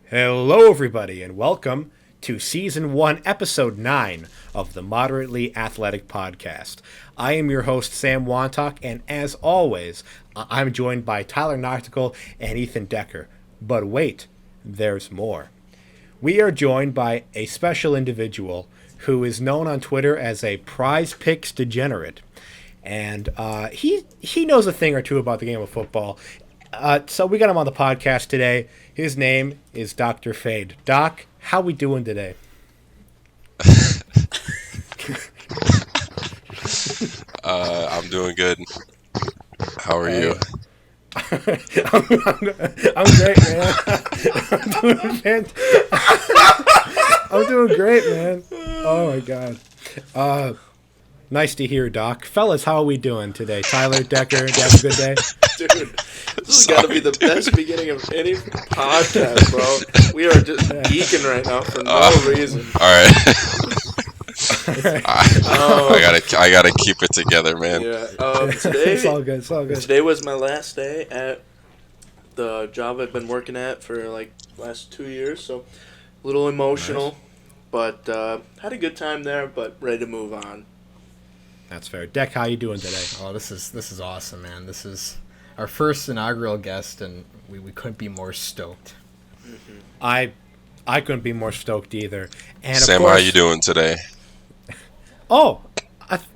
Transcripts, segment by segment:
Hello, everybody, and welcome to Season 1, Episode 9 of the Moderately Athletic Podcast. I am your host, Sam Wantock, and as always, I'm joined by Tyler Nautical and Ethan Decker. But wait, there's more. We are joined by a special individual who is known on Twitter as a Prize Picks degenerate. And he knows a thing or two about the game of football. So we got him on the podcast today. His name is Dr. Fade. Doc, how we doing today? I'm doing good. How are you? I'm great, man. I'm doing great, man. Oh my god. Nice to hear, Doc. Fellas, how are we doing today? Tyler, Decker, you have a good day? Dude, this has got to be the best beginning of any podcast, bro. We are just geeking right now for no reason. All right. I gotta keep it together, man. Yeah. Today, it's all good. Today was my last day at the job I've been working at for like last 2 years, so a little emotional, but had a good time there, but ready to move on. That's fair. Deck, how you doing today? Oh, this is awesome, man. This is our first inaugural guest, and we couldn't be more stoked. Mm-hmm. I couldn't be more stoked either. And Sam, of course, how you doing today? Oh,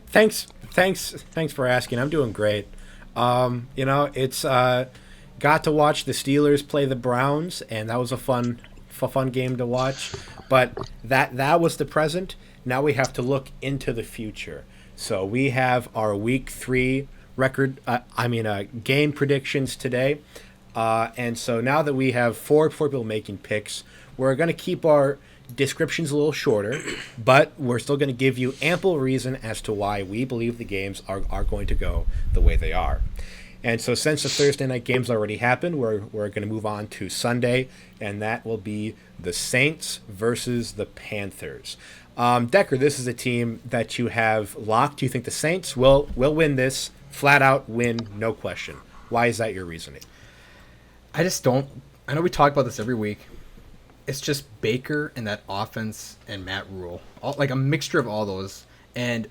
thanks for asking. I'm doing great. It's got to watch the Steelers play the Browns, and that was a fun game to watch. But that was the present. Now we have to look into the future. So we have our Week 3 game predictions today. And so now that we have four people making picks, we're going to keep our descriptions a little shorter, but we're still going to give you ample reason as to why we believe the games are going to go the way they are. And so since the Thursday night games already happened, we're going to move on to Sunday, and that will be the Saints versus the Panthers. Decker, this is a team that you have locked. You think the Saints will win this, flat out win, no question. Why is that your reasoning? I just don't. I know we talk about this every week. It's just Baker and that offense and Matt Rule, like a mixture of all those. And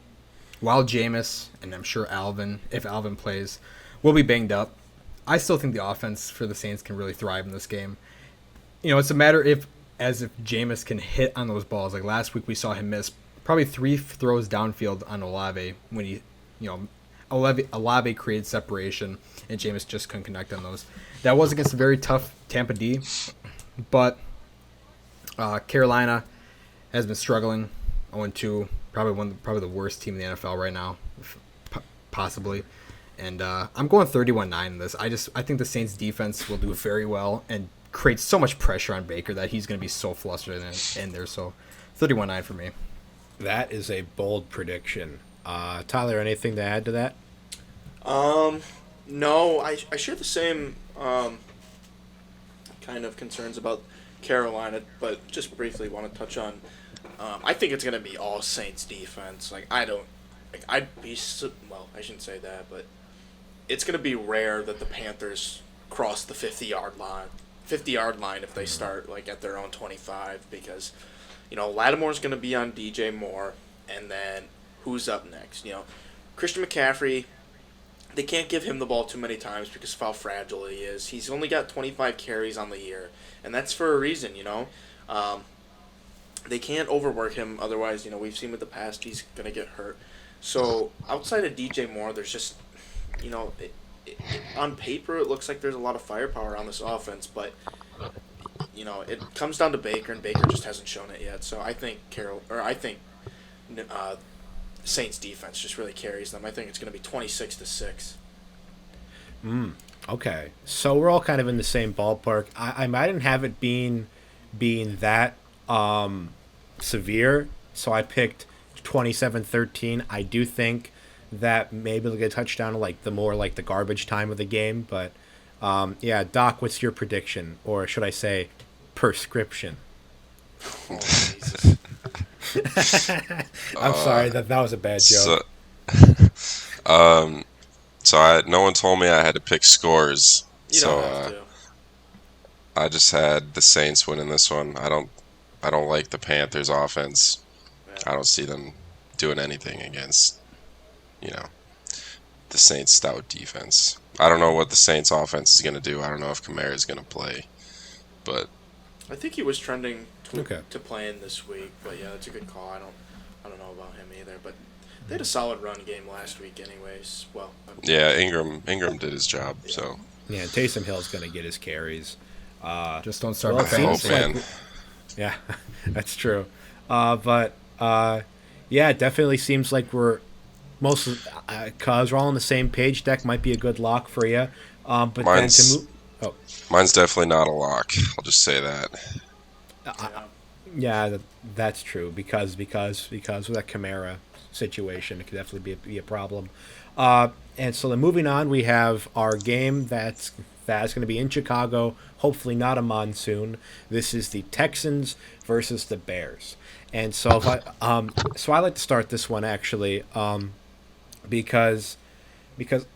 while Jameis and I'm sure Alvin, if Alvin plays, will be banged up, I still think the offense for the Saints can really thrive in this game. It's a matter if Jameis can hit on those balls. Like last week, we saw him miss probably 3 throws downfield on Olave when Olave created separation, and Jameis just couldn't connect on those. That was against a very tough Tampa D, but Carolina has been struggling, 0-2, probably the worst team in the NFL right now, possibly. And I'm going 31-9 in this. I think the Saints defense will do very well and create so much pressure on Baker that he's going to be so flustered in there. So 31-9 for me. That is a bold prediction. Tyler, anything to add to that? No, I share the same kind of concerns about Carolina, but just briefly want to touch on. I think it's going to be all Saints defense. I shouldn't say that, but it's going to be rare that the Panthers cross the 50-yard line if they start at their own 25, because Lattimore's going to be on DJ Moore, and then who's up next? Christian McCaffrey. They can't give him the ball too many times because of how fragile he is. He's only got 25 carries on the year, and that's for a reason. They can't overwork him, otherwise we've seen with the past he's going to get hurt. So outside of DJ Moore, there's just on paper it looks like there's a lot of firepower on this offense, but it comes down to Baker, and Baker just hasn't shown it yet. So I think Saints defense just really carries them. I think it's going to be 26-6. Okay, so we're all kind of in the same ballpark. I didn't have it being that severe, so I picked 27-13. I do think that maybe they'll get a touchdown the garbage time of the game, but Doc, what's your prediction, or should I say prescription? Oh, Jesus. I'm sorry, that was a bad joke. No one told me I had to pick scores. You don't have to. I just had the Saints winning this one. I don't like the Panthers offense. Yeah. I don't see them doing anything against, you know, the Saints' stout defense. I don't know what the Saints offense is going to do. I don't know if Kamara is going to play, but I think he was trending Okay. to playing this week, but yeah, that's a good call. I don't know about him either, but they had a solid run game last week, anyways. Well, yeah, Ingram did his job. So Yeah, Taysom Hill's going to get his carries. Just don't start Well, my it seems fantasy. man. like yeah, that's true. But yeah, it definitely seems like we're cause we're all on the same page. Deck might be a good lock for you. But then to Mine's move, oh mine's definitely not a lock. I'll just say that. yeah. yeah, that's true because of that Camara situation, it could definitely be a problem. And so then moving on, we have our game that's going to be in Chicago. Hopefully not a monsoon. This is the Texans versus the Bears. And so so I like to start this one actually, because because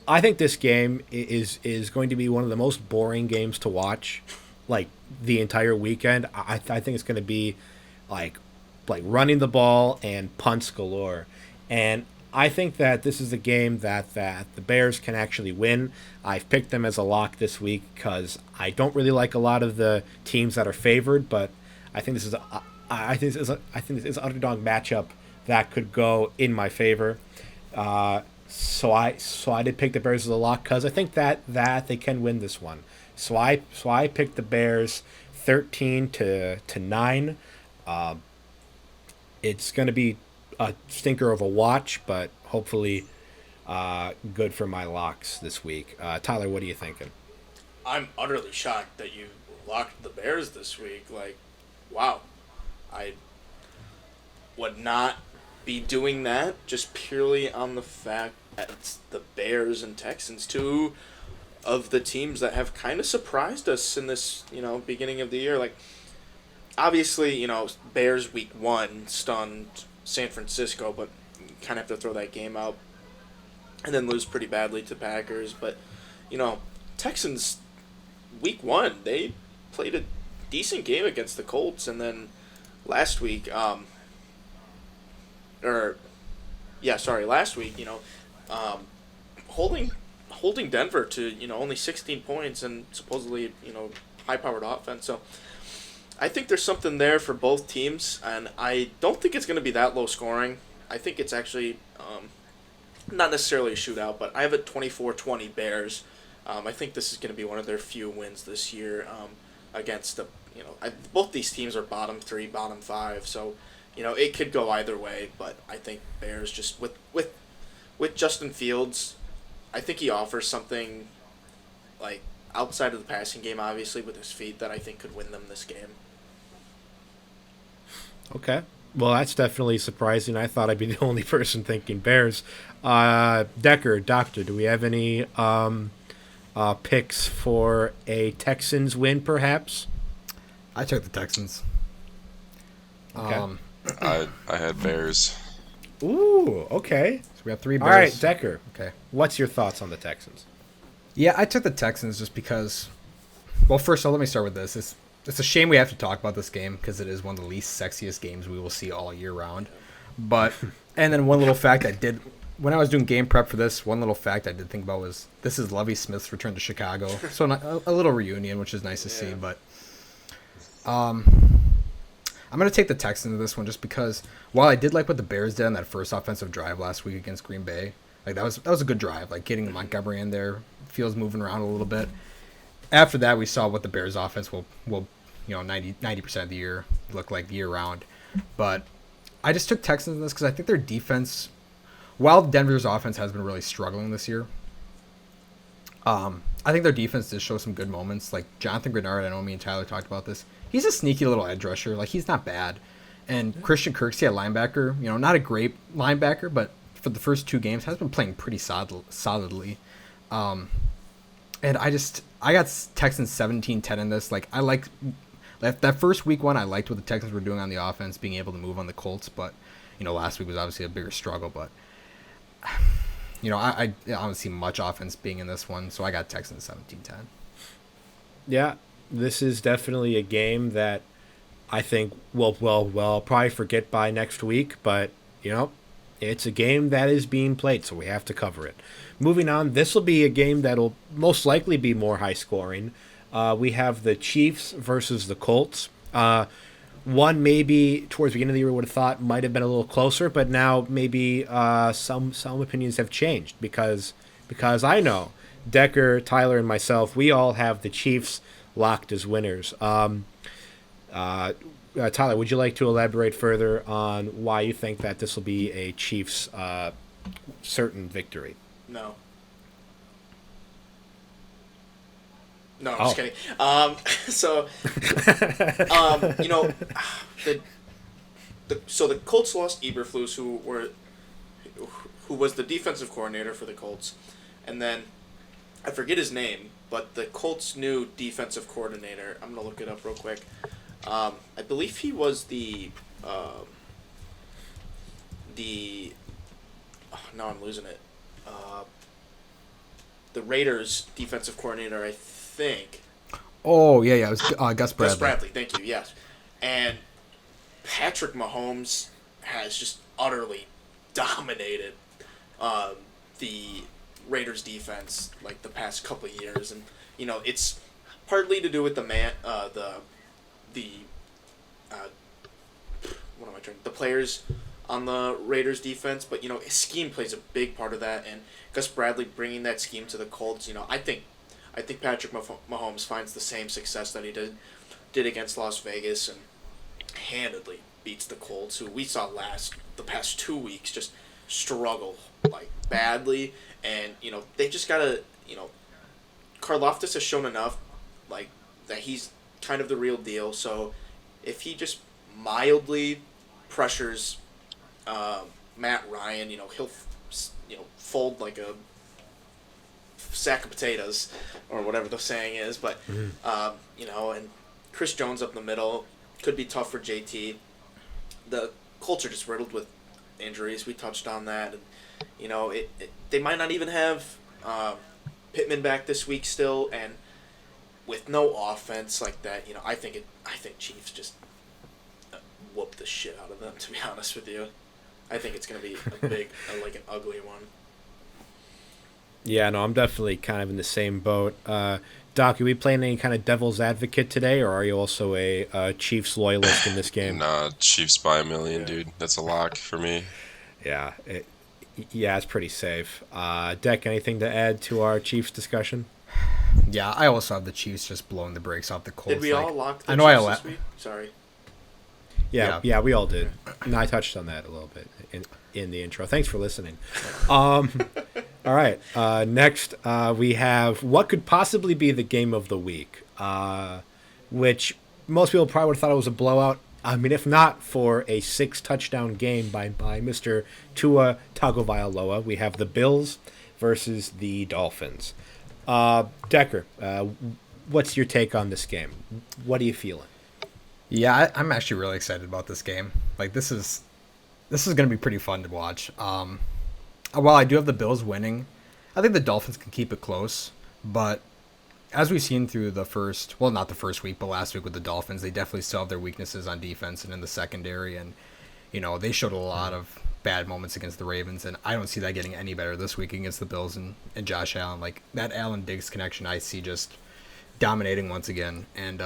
I think this game is going to be one of the most boring games to watch, like the entire weekend. I think it's going to be like running the ball and punts galore, and I think that this is a game that the Bears can actually win. I've picked them as a lock this week because I don't really like a lot of the teams that are favored, but I think this is I think this is an underdog matchup that could go in my favor. So I did pick the Bears as a lock because I think that they can win this one. So I picked the Bears 13-9. It's going to be a stinker of a watch, but hopefully good for my locks this week. Tyler, what are you thinking? I'm utterly shocked that you locked the Bears this week. Like, wow. I would not be doing that just purely on the fact that it's the Bears and Texans, two of the teams that have kind of surprised us in this, beginning of the year. Like, obviously, Bears week 1 stunned San Francisco, but you kind of have to throw that game out and then lose pretty badly to Packers. But, Texans week 1, they played a decent game against the Colts, and then last week, last week, holding Denver to only 16 points and supposedly high-powered offense. So I think there's something there for both teams, and I don't think it's going to be that low scoring. I think it's actually not necessarily a shootout, but I have it 24-20 Bears. I think this is going to be one of their few wins this year against the both these teams are bottom 3, bottom 5, so it could go either way. But I think Bears just with Justin Fields, I think he offers something like outside of the passing game, obviously with his feet, that I think could win them this game. Okay. Well, that's definitely surprising. I thought I'd be the only person thinking Bears. Decker, Doctor, do we have any picks for a Texans win, perhaps? I took the Texans. Okay. I had Bears. Ooh, okay. So we have 3 Bears. All right, Decker, Okay. what's your thoughts on the Texans? Yeah, I took the Texans just because. Well, first of all, let me start with this. It's a shame we have to talk about this game because it is one of the least sexiest games we will see all year round. But and then one little fact I did when I was doing game prep for this, one little fact I did think about was this is Lovie Smith's return to Chicago, so a little reunion, which is nice to see. But I'm gonna take the Texans in this one just because while I did like what the Bears did on that first offensive drive last week against Green Bay, like that was a good drive, like getting Montgomery in there, Fields moving around a little bit. After that, we saw what the Bears offense will 90% of the year look like year round. But I just took Texans in this because I think their defense, while Denver's offense has been really struggling this year, I think their defense does show some good moments. Like Jonathan Grenard, I know me and Tyler talked about this. He's a sneaky little edge rusher. Like he's not bad. And Christian Kirksey at linebacker, not a great linebacker, but for the first 2 games has been playing pretty solidly. And I got Texans 17-10 in this. Like I like that first week one. I liked what the Texans were doing on the offense, being able to move on the Colts. But last week was obviously a bigger struggle. But I don't see much offense being in this one, so I got Texans 17-10. Yeah, this is definitely a game that I think we'll probably forget by next week, but you know, it's a game that is being played, so we have to cover it. Moving on, this will be a game that'll most likely be more high scoring. We have the Chiefs versus the Colts. One maybe towards the beginning of the year we would have thought might have been a little closer, but now maybe some opinions have changed because I know Decker, Tyler, and myself, we all have the Chiefs locked as winners. Tyler, would you like to elaborate further on why you think that this will be a Chiefs certain victory? No. No, I'm Oh. just kidding. So, you know, the Colts lost Eberflus, who was the defensive coordinator for the Colts, and then I forget his name, but the Colts' new defensive coordinator. I'm gonna look it up real quick. I believe he was oh, now I'm losing it. The Raiders defensive coordinator, I think. Oh yeah, it was Gus Bradley. Gus Bradley, thank you, yes. And Patrick Mahomes has just utterly dominated the Raiders defense like the past couple of years, and you know it's partly to do with the what am I trying? The players on the Raiders defense, but you know his scheme plays a big part of that, and Gus Bradley bringing that scheme to the Colts. You know, I think Patrick Mahomes finds the same success that he did against Las Vegas, and handedly beats the Colts, who we saw the past 2 weeks just struggle like badly, and you know they just gotta Karlaftis has shown enough like that he's kind of the real deal. So if he just mildly pressures Matt Ryan, you know he'll fold like a sack of potatoes or whatever the saying is, but you know, and Chris Jones up in the middle could be tough for JT. The Colts are just riddled with injuries. We touched on that, and you know they might not even have Pittman back this week still, and with no offense like that, you know I think Chiefs just whoop the shit out of them. To be honest with you, I think it's gonna be a big like an ugly one. Yeah, no, I'm definitely kind of in the same boat. Doc, are we playing any kind of devil's advocate today, or are you also a Chiefs loyalist in this game? Nah, Chiefs by a million, dude. That's a lock for me. Yeah, it's pretty safe. Deck, anything to add to our Chiefs discussion? Yeah, I also have the Chiefs just blowing the brakes off the Colts. Did we all lock the I know Chiefs I this week? Sorry. Yeah, we all did. And I touched on that a little bit in the intro. Thanks for listening. All right. Next, we have what could possibly be the game of the week, which most people probably would have thought it was a blowout. I mean, if not for a 6-touchdown game by Mr. Tua Tagovailoa, we have the Bills versus the Dolphins. Decker, what's your take on this game? What are you feeling? Yeah, I'm actually really excited about this game. Like this is going to be pretty fun to watch. While I do have the Bills winning, I think the Dolphins can keep it close. But as we've seen through not the first week, but last week with the Dolphins, they definitely still have their weaknesses on defense and in the secondary. And, you know, they showed a lot of bad moments against the Ravens. And I don't see that getting any better this week against the Bills and Josh Allen. Like, that Allen-Diggs connection I see just dominating once again. And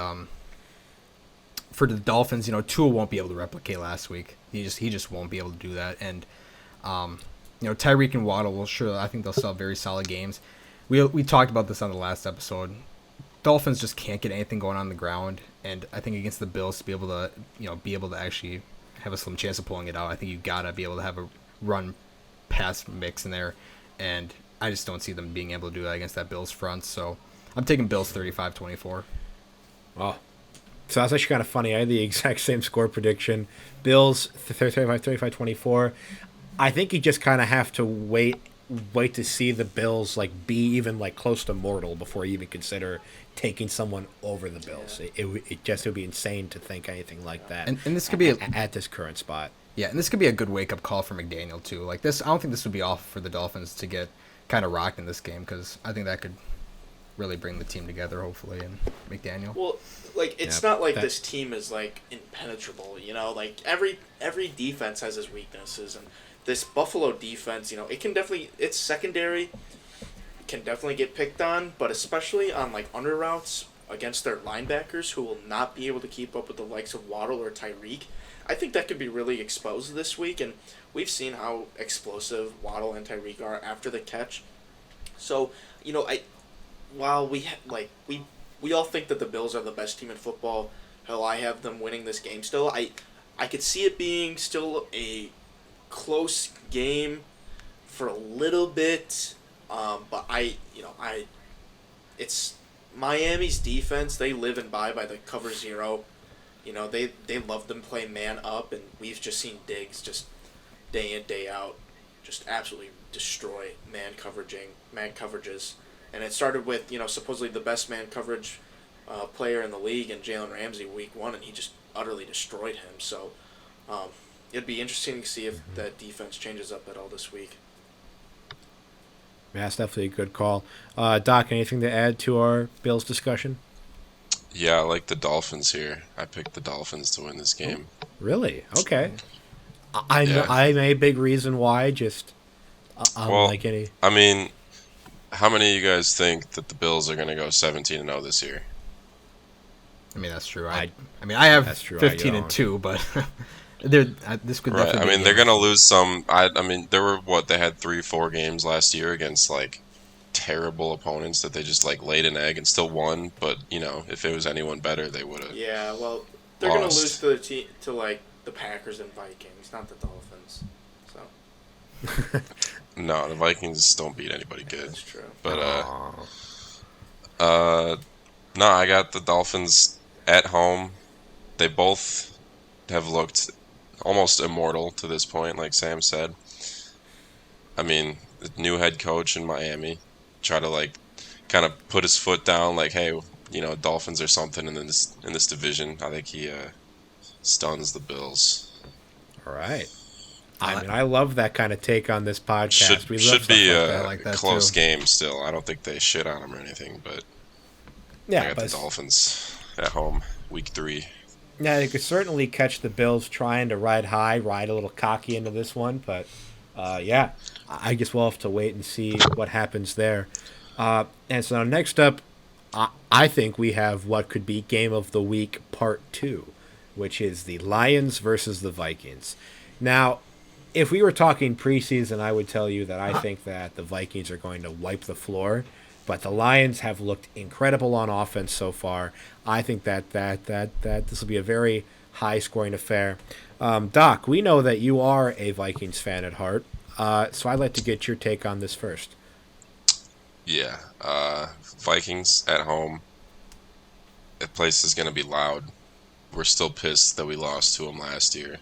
for the Dolphins, you know, Tua won't be able to replicate last week. He just won't be able to do that. And, you know, Tyreek and Waddle I think they'll still have very solid games. We talked about this on the last episode. Dolphins just can't get anything going on the ground, and I think against the Bills to be able to actually have a slim chance of pulling it out, I think you gotta be able to have a run pass mix in there, and I just don't see them being able to do that against that Bills front. So I'm taking Bills 35-24. Oh, so that's actually kind of funny. I had the exact same score prediction. Bills 35-24. I think you just kind of have to wait to see the Bills like be even like close to mortal before you even consider taking someone over the Bills. Yeah. It would be insane to think anything like that. And this could be at this current spot. Yeah, and this could be a good wake up call for McDaniel too. Like this, I don't think this would be off for the Dolphins to get kind of rocked in this game because I think that could really bring the team together, hopefully, and McDaniel. Well, like it's Yeah, not like that- this team is like impenetrable. Like every defense has its weaknesses, and this Buffalo defense, it can definitely its secondary can definitely get picked on, but especially on like under routes against their linebackers who will not be able to keep up with the likes of Waddle or Tyreek. I think that could be really exposed this week, and we've seen how explosive Waddle and Tyreek are after the catch. So, while we all think that the Bills are the best team in football, hell, I have them winning this game still. I could see it being still a close game for a little bit, but it's Miami's defense. They live and die by the cover zero. They love them play man up, and we've just seen Diggs just day in, day out, just absolutely destroy man coverages. And it started with, supposedly the best man coverage player in the league in Jalen Ramsey week 1, and he just utterly destroyed him. So it'd be interesting to see if that defense changes up at all this week. Yeah, that's definitely a good call. Doc, anything to add to our Bills discussion? Yeah, I like the Dolphins here. I picked the Dolphins to win this game. Really? Okay. Yeah. I'm a big reason why. Just Well, like any. I mean, how many of you guys think that the Bills are going to go 17-0 this year? I mean, that's true. I- I have That's true, I 15 and don't. 2, but this could Right. definitely. I be mean, a they're game. going to lose some. I mean, there were they had 3-4 games last year against like terrible opponents that they just like laid an egg and still won. But if it was anyone better, they would have. Yeah, well, they're going to Lost. lose to the Packers and Vikings, not the Dolphins. So No, the Vikings don't beat anybody good. that's true. But Aw. no, I got the Dolphins at home. They both have looked almost immortal to this point, like Sam said. I mean, the new head coach in Miami try to kind of put his foot down, like, hey, Dolphins are something in this division. I think he stuns the Bills. All right. I mean, I love that kind of take on this podcast. We love Should stuff be like a that. I like that close too. game still. I don't think they shit on them or anything, but I Yeah, got the but Dolphins at home, week 3. yeah, they could certainly catch the Bills trying to ride high, ride a little cocky into this one. But yeah, I guess we'll have to wait and see what happens there. And so next up, I think we have what could be Game of the Week Part 2, which is the Lions versus the Vikings. Now, if we were talking preseason, I would tell you that I think that the Vikings are going to wipe the floor, but the Lions have looked incredible on offense so far. I think that this will be a very high-scoring affair. Doc, we know that you are a Vikings fan at heart, so I'd like to get your take on this first. Yeah, Vikings at home. The place is going to be loud. We're still pissed that we lost to them last year.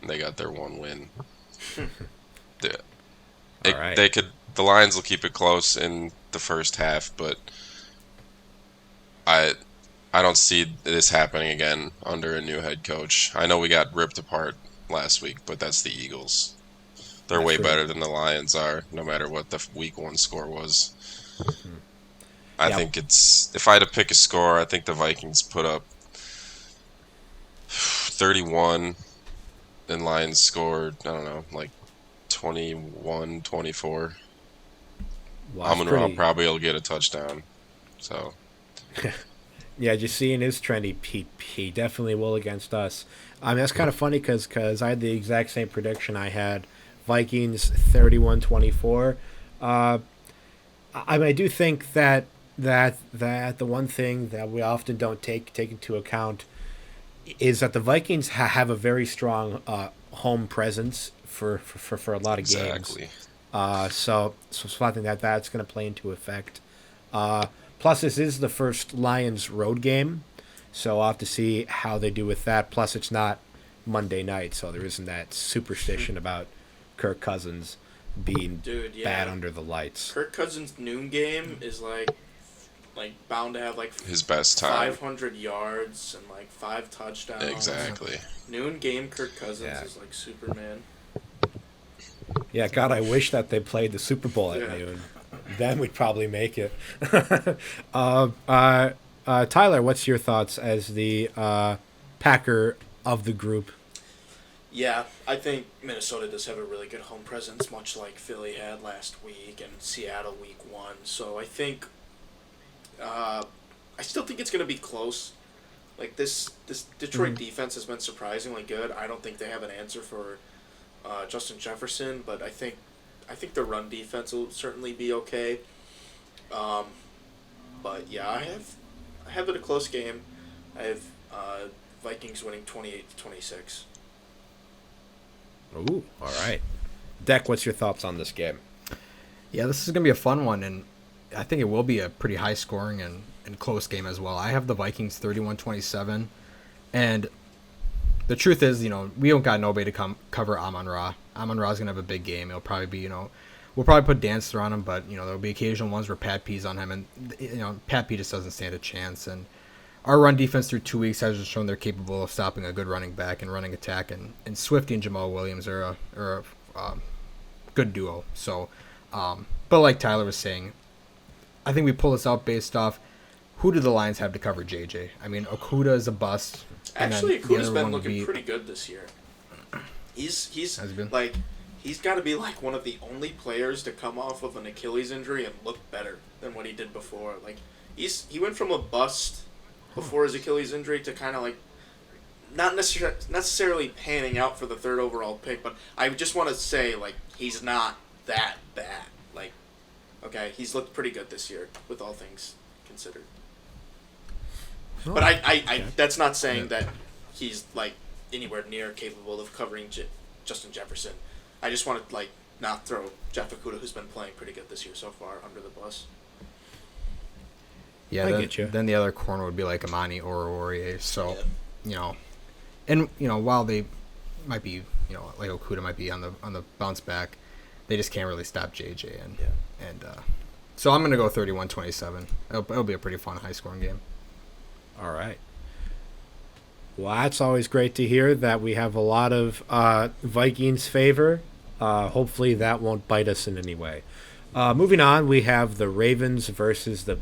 And they got their one win. All right. The Lions will keep it close in the first half, but I don't see this happening again under a new head coach. I know we got ripped apart last week, but that's the Eagles. They're That's way true. better than the Lions are, no matter what the week 1 score was. I Yeah. think if I had to pick a score, I think the Vikings put up 31 and Lions scored, I don't know, like 21, 24. Well, that's Amon-Ra pretty- probably will get a touchdown. So, Yeah, just seeing his trend, he definitely will against us. I mean, that's kind of funny because I had the exact same prediction. I had Vikings 31-24. I mean, I do think that the one thing that we often don't take into account is that the Vikings have a very strong home presence for a lot of games. exactly. So I think that's going to play into effect. Plus, this is the first Lions road game, so I'll have to see how they do with that. Plus, it's not Monday night, so there isn't that superstition about Kirk Cousins being Dude, yeah. bad under the lights. Kirk Cousins' noon game is like bound to have like His best time. 500 yards and like 5 touchdowns. Exactly. Noon game Kirk Cousins Yeah. is like Superman. Yeah, God, I wish that they played the Super Bowl at Yeah. noon. then we'd probably make it. Tyler, what's your thoughts as the Packer of the group? Yeah, I think Minnesota does have a really good home presence, much like Philly had last week and Seattle week 1. So I think, I still think it's going to be close. Like this Detroit defense has been surprisingly good. I don't think they have an answer for Justin Jefferson, but I think the run defense will certainly be okay. But yeah, I have it a close game. I have Vikings winning 28-26. Ooh, all right. Deck, what's your thoughts on this game? Yeah, this is going to be a fun one, and I think it will be a pretty high-scoring and close game as well. I have the Vikings 31-27, and the truth is, we don't got nobody to cover Amon-Ra. Amon-Ra's going to have a big game. It'll probably be, we'll probably put Dancer on him, but, there'll be occasional ones where Pat P's on him, and, Pat P just doesn't stand a chance, and our run defense through 2 weeks has shown they're capable of stopping a good running back and running attack, and Swifty and Jamal Williams are a good duo. So, but like Tyler was saying, I think we pull this out based off who do the Lions have to cover JJ. I mean, Okuda is a bust. Actually, Okuda's been looking pretty good this year. He's got to be like one of the only players to come off of an Achilles injury and look better than what he did before. Like he went from a bust before his Achilles injury to kind of like not necessarily panning out for the 3rd overall pick, but I just want to say like he's not that bad. Like, okay, he's looked pretty good this year with all things considered. But I that's not saying that he's like anywhere near capable of covering Justin Jefferson. I just want to like not throw Jeff Okuda, who's been playing pretty good this year so far, under the bus. Yeah, get you. Then the other corner would be like Amani or Aurier. So, Yeah. And while they might be, like Okuda might be on the bounce back, they just can't really stop JJ. And so I'm gonna go 31-27. It'll be a pretty fun high scoring game. All right. Well, that's always great to hear that we have a lot of Vikings favor. Hopefully that won't bite us in any way. Moving on, we have the Ravens versus the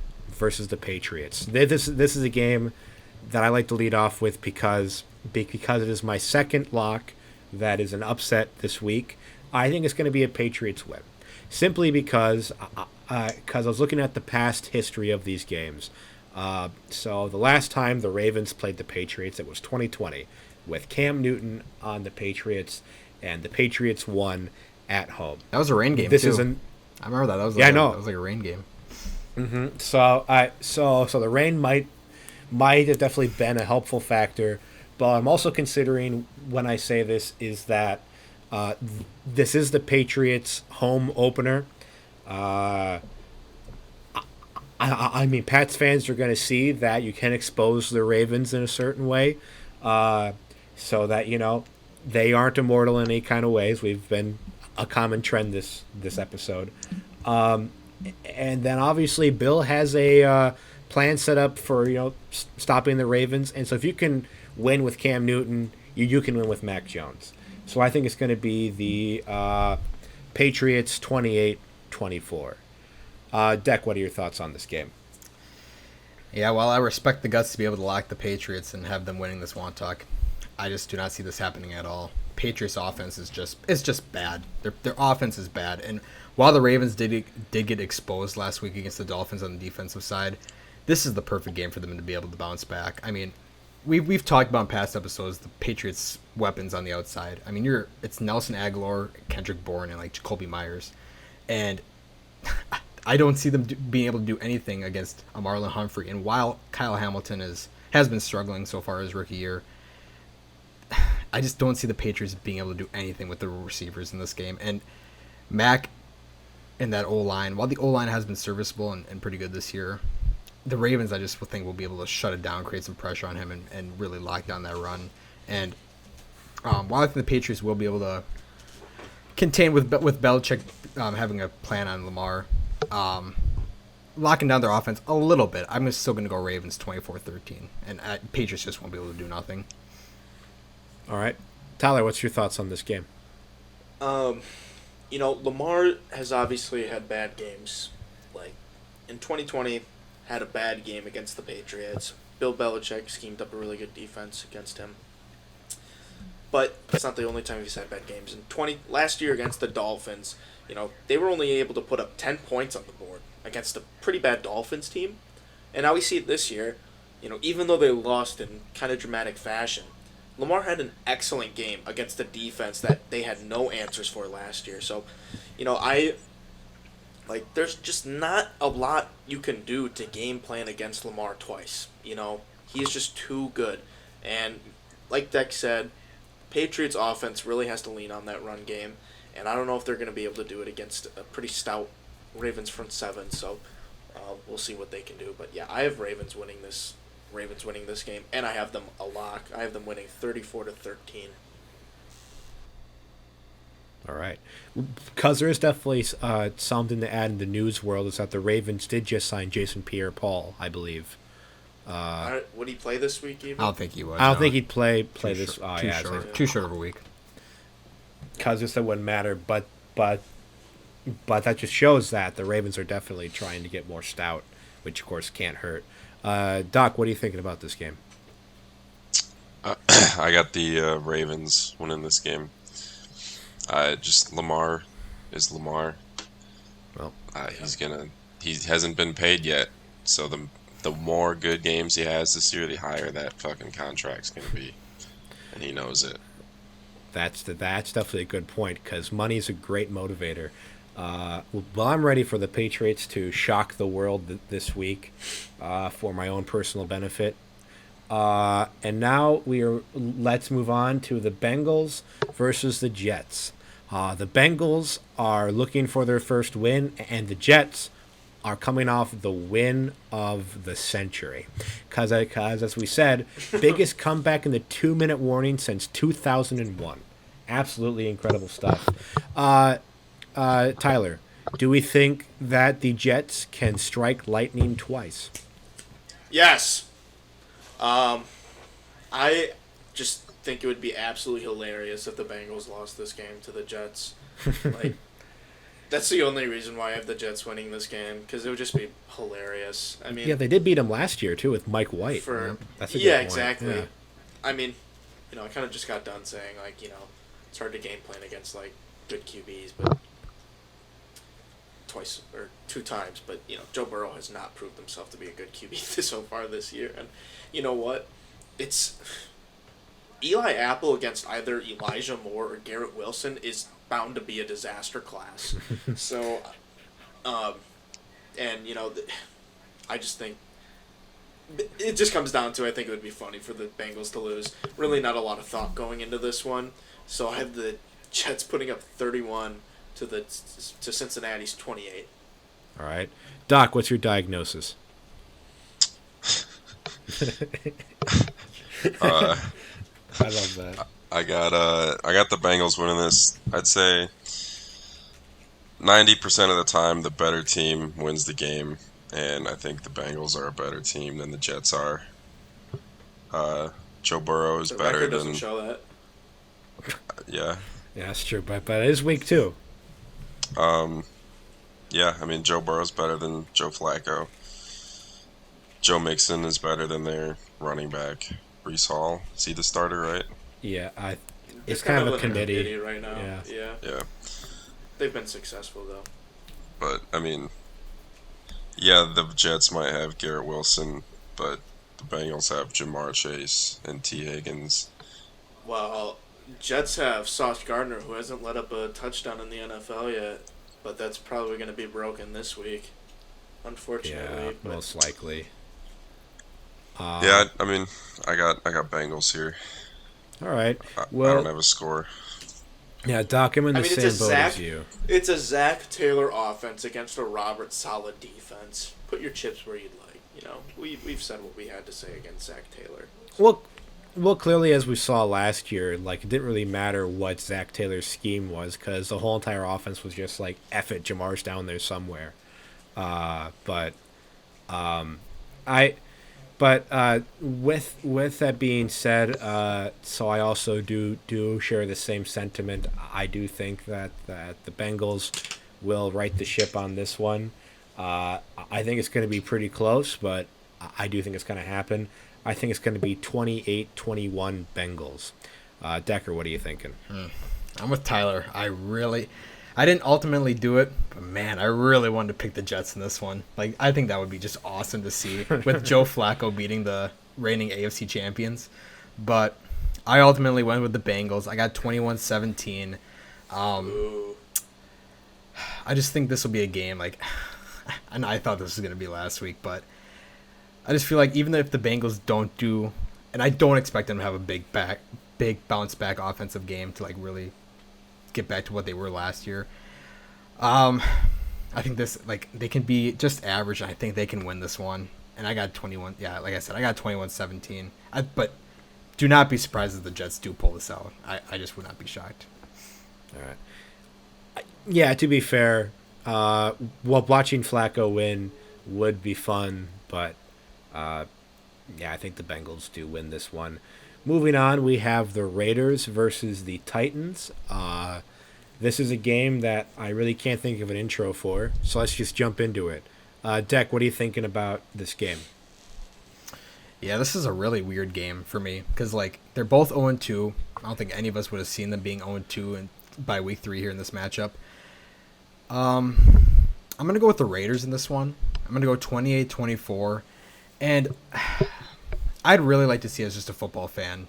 Patriots. This is a game that I like to lead off with because it is my second lock that is an upset this week. I think it's going to be a Patriots win, simply because I was looking at the past history of these games. So the last time the Ravens played the Patriots, it was 2020 with Cam Newton on the Patriots, and the Patriots won at home. That was a rain game. This too. isn't. I remember that. I know. That was like a rain game. Mm-hmm. So the rain might have definitely been a helpful factor, but I'm also considering when I say this is that this is the Patriots' home opener. I mean, Pats fans are going to see that you can expose the Ravens in a certain way, so that they aren't immortal in any kind of ways. We've been a common trend this episode. And then obviously Bill has a plan set up for stopping the Ravens, and so if you can win with Cam Newton, you can win with Mac Jones. So I think it's going to be the Patriots 28-24. Deck, what are your thoughts on this game? Yeah, while I respect the guts to be able to lock the Patriots and have them winning this Wontalk, I just do not see this happening at all. Patriots offense is just bad. Their offense is bad, and while the Ravens did get exposed last week against the Dolphins on the defensive side, this is the perfect game for them to be able to bounce back. I mean, we've talked about in past episodes the Patriots' weapons on the outside. I mean, it's Nelson Aguilar, Kendrick Bourne, and like Jacoby Myers, and I don't see them being able to do anything against a Marlon Humphrey. And while Kyle Hamilton has been struggling so far his rookie year, I just don't see the Patriots being able to do anything with the receivers in this game. And Mac and that O-line, while the O-line has been serviceable and pretty good this year, the Ravens I just think will be able to shut it down, create some pressure on him, and really lock down that run. And while I think the Patriots will be able to contain with Belichick having a plan on Lamar, locking down their offense a little bit, I'm still going to go Ravens 24-13. And Patriots just won't be able to do nothing. All right. Tyler, what's your thoughts on this game? Lamar has obviously had bad games Like, in 2020, had a bad game against the Patriots. Bill Belichick schemed up a really good defense against him. But that's not the only time he's had bad games. Last year against the Dolphins, they were only able to put up 10 points on the board against a pretty bad Dolphins team. And now we see it this year. Even though they lost in kind of dramatic fashion, Lamar had an excellent game against a defense that they had no answers for last year. So, there's just not a lot you can do to game plan against Lamar twice. He's just too good. And like Deck said, Patriots offense really has to lean on that run game. And I don't know if they're going to be able to do it against a pretty stout Ravens front seven. So we'll see what they can do. But yeah, I have Ravens winning this game, and I have them a lock. I have them winning 34-13. All right. Because there is definitely something to add in the news world is that the Ravens did just sign Jason Pierre-Paul, I believe. Would he play this week even? I don't think he would. I don't think he'd play this. Too short of a week. Because it wouldn't matter, but that just shows that the Ravens are definitely trying to get more stout, which of course can't hurt. Doc, what are you thinking about this game? I got the Ravens winning this game. Just Lamar is Lamar. Well, he hasn't been paid yet, so the more good games he has this year, the higher that fucking contract's gonna be, and he knows it. That's definitely a good point because money is a great motivator. Well, I'm ready for the Patriots to shock the world this week for my own personal benefit. And now let's move on to the Bengals versus the Jets. The Bengals are looking for their first win, and the Jets are coming off the win of the century. Because as we said, biggest comeback in the 2-minute warning since 2001. Absolutely incredible stuff. Tyler, do we think that the Jets can strike lightning twice? Yes. I just think it would be absolutely hilarious if the Bengals lost this game to the Jets. That's the only reason why I have the Jets winning this game, because it would just be hilarious. I mean, yeah, they did beat them last year too with Mike White. That's a good point. Exactly. Yeah. I mean, I kind of just got done saying it's hard to game plan against good QBs, but twice or two times. But Joe Burrow has not proved himself to be a good QB so far this year, and you know what? It's Eli Apple against either Elijah Moore or Garrett Wilson is bound to be a disaster class. So, I just think it just comes down to I think it would be funny for the Bengals to lose. Really, not a lot of thought going into this one. So I have the Jets putting up 31 to Cincinnati's 28. All right, Doc, what's your diagnosis? I love that. I got the Bengals winning this. I'd say 90% of the time the better team wins the game, and I think the Bengals are a better team than the Jets are. Joe Burrow is better record than. doesn't show that. Yeah. Yeah, that's true, but it is week 2. Yeah, I mean Joe Burrow's better than Joe Flacco. Joe Mixon is better than their running back, Breece Hall. Is he the starter, right? Yeah, it's kind of a committee right now. Yeah. They've been successful though. But I mean, yeah, the Jets might have Garrett Wilson, but the Bengals have Jamar Chase and T. Higgins. Well, Jets have Sauce Gardner, who hasn't let up a touchdown in the NFL yet, but that's probably going to be broken this week, unfortunately. Yeah, most likely. Yeah, I mean, I got Bengals here. All right. I Well, don't have a score. yeah, Doc, I'm in the same boat as you. It's a Zach Taylor offense against a Robert Saleh defense. Put your chips where you'd like. We've said what we had to say against Zach Taylor. Well, clearly, as we saw last year, it didn't really matter what Zach Taylor's scheme was because the whole entire offense was just F it, Jamar's down there somewhere. With that being said, so I also do share the same sentiment. I do think that the Bengals will right the ship on this one. I think it's going to be pretty close, but I do think it's going to happen. I think it's going to be 28-21 Bengals. Decker, what are you thinking? I'm with Tyler. I didn't ultimately do it, but man, I really wanted to pick the Jets in this one. Like, I think that would be just awesome to see with Joe Flacco beating the reigning AFC champions. But I ultimately went with the Bengals. I got 21-17. Ooh. I just think this will be a game. Like, and I thought this was going to be last week, but I just feel like even if the Bengals don't do, and I don't expect them to have a big bounce back offensive game to like really get back to what they were last year. I think this, like, they can be just average, and I think they can win this one. And I got 21. Yeah, like I said, I got 21-17. But do not be surprised if the Jets do pull this out. I just would not be shocked. All right. Yeah, to be fair, watching Flacco win would be fun, but yeah, I think the Bengals do win this one. Moving on, we have the Raiders versus the Titans. This is a game that I really can't think of an intro for, so let's just jump into it. Deck, what are you thinking about this game? Yeah, this is a really weird game for me because, like, they're both 0-2. I don't think any of us would have seen them being 0-2 by week 3 here in this matchup. I'm going to go with the Raiders in this one. I'm going to go 28-24. And I'd really like to see, as just a football fan,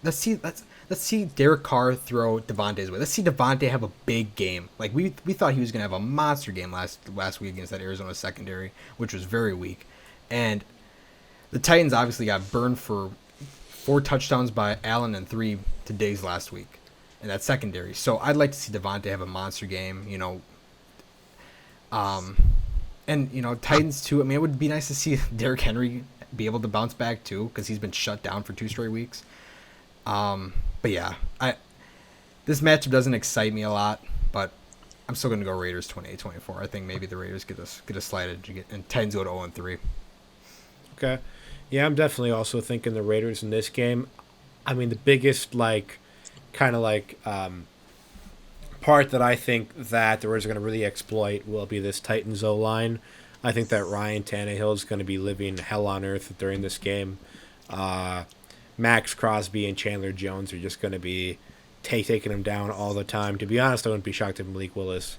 let's see Derek Carr throw Devontae's way. Let's see Devontae have a big game. Like, we thought he was going to have a monster game last week against that Arizona secondary, which was very weak. And the Titans obviously got burned for 4 touchdowns by Allen and 3 to Diggs last week in that secondary. So I'd like to see Devontae have a monster game, you know. And, you know, Titans too. I mean, it would be nice to see Derrick Henry be able to bounce back too, because he's been shut down for 2 straight weeks. But yeah, this matchup doesn't excite me a lot, but I'm still going to go Raiders 28-24. I think maybe the Raiders get a slight edge and Titans go to 0-3. Okay. Yeah, I'm definitely also thinking the Raiders in this game. I mean, the biggest, like, kind of like part that I think that the Raiders are going to really exploit will be this Titans O-line. I think that Ryan Tannehill is going to be living hell on earth during this game. Max Crosby and Chandler Jones are just going to be taking him down all the time. To be honest, I wouldn't be shocked if Malik Willis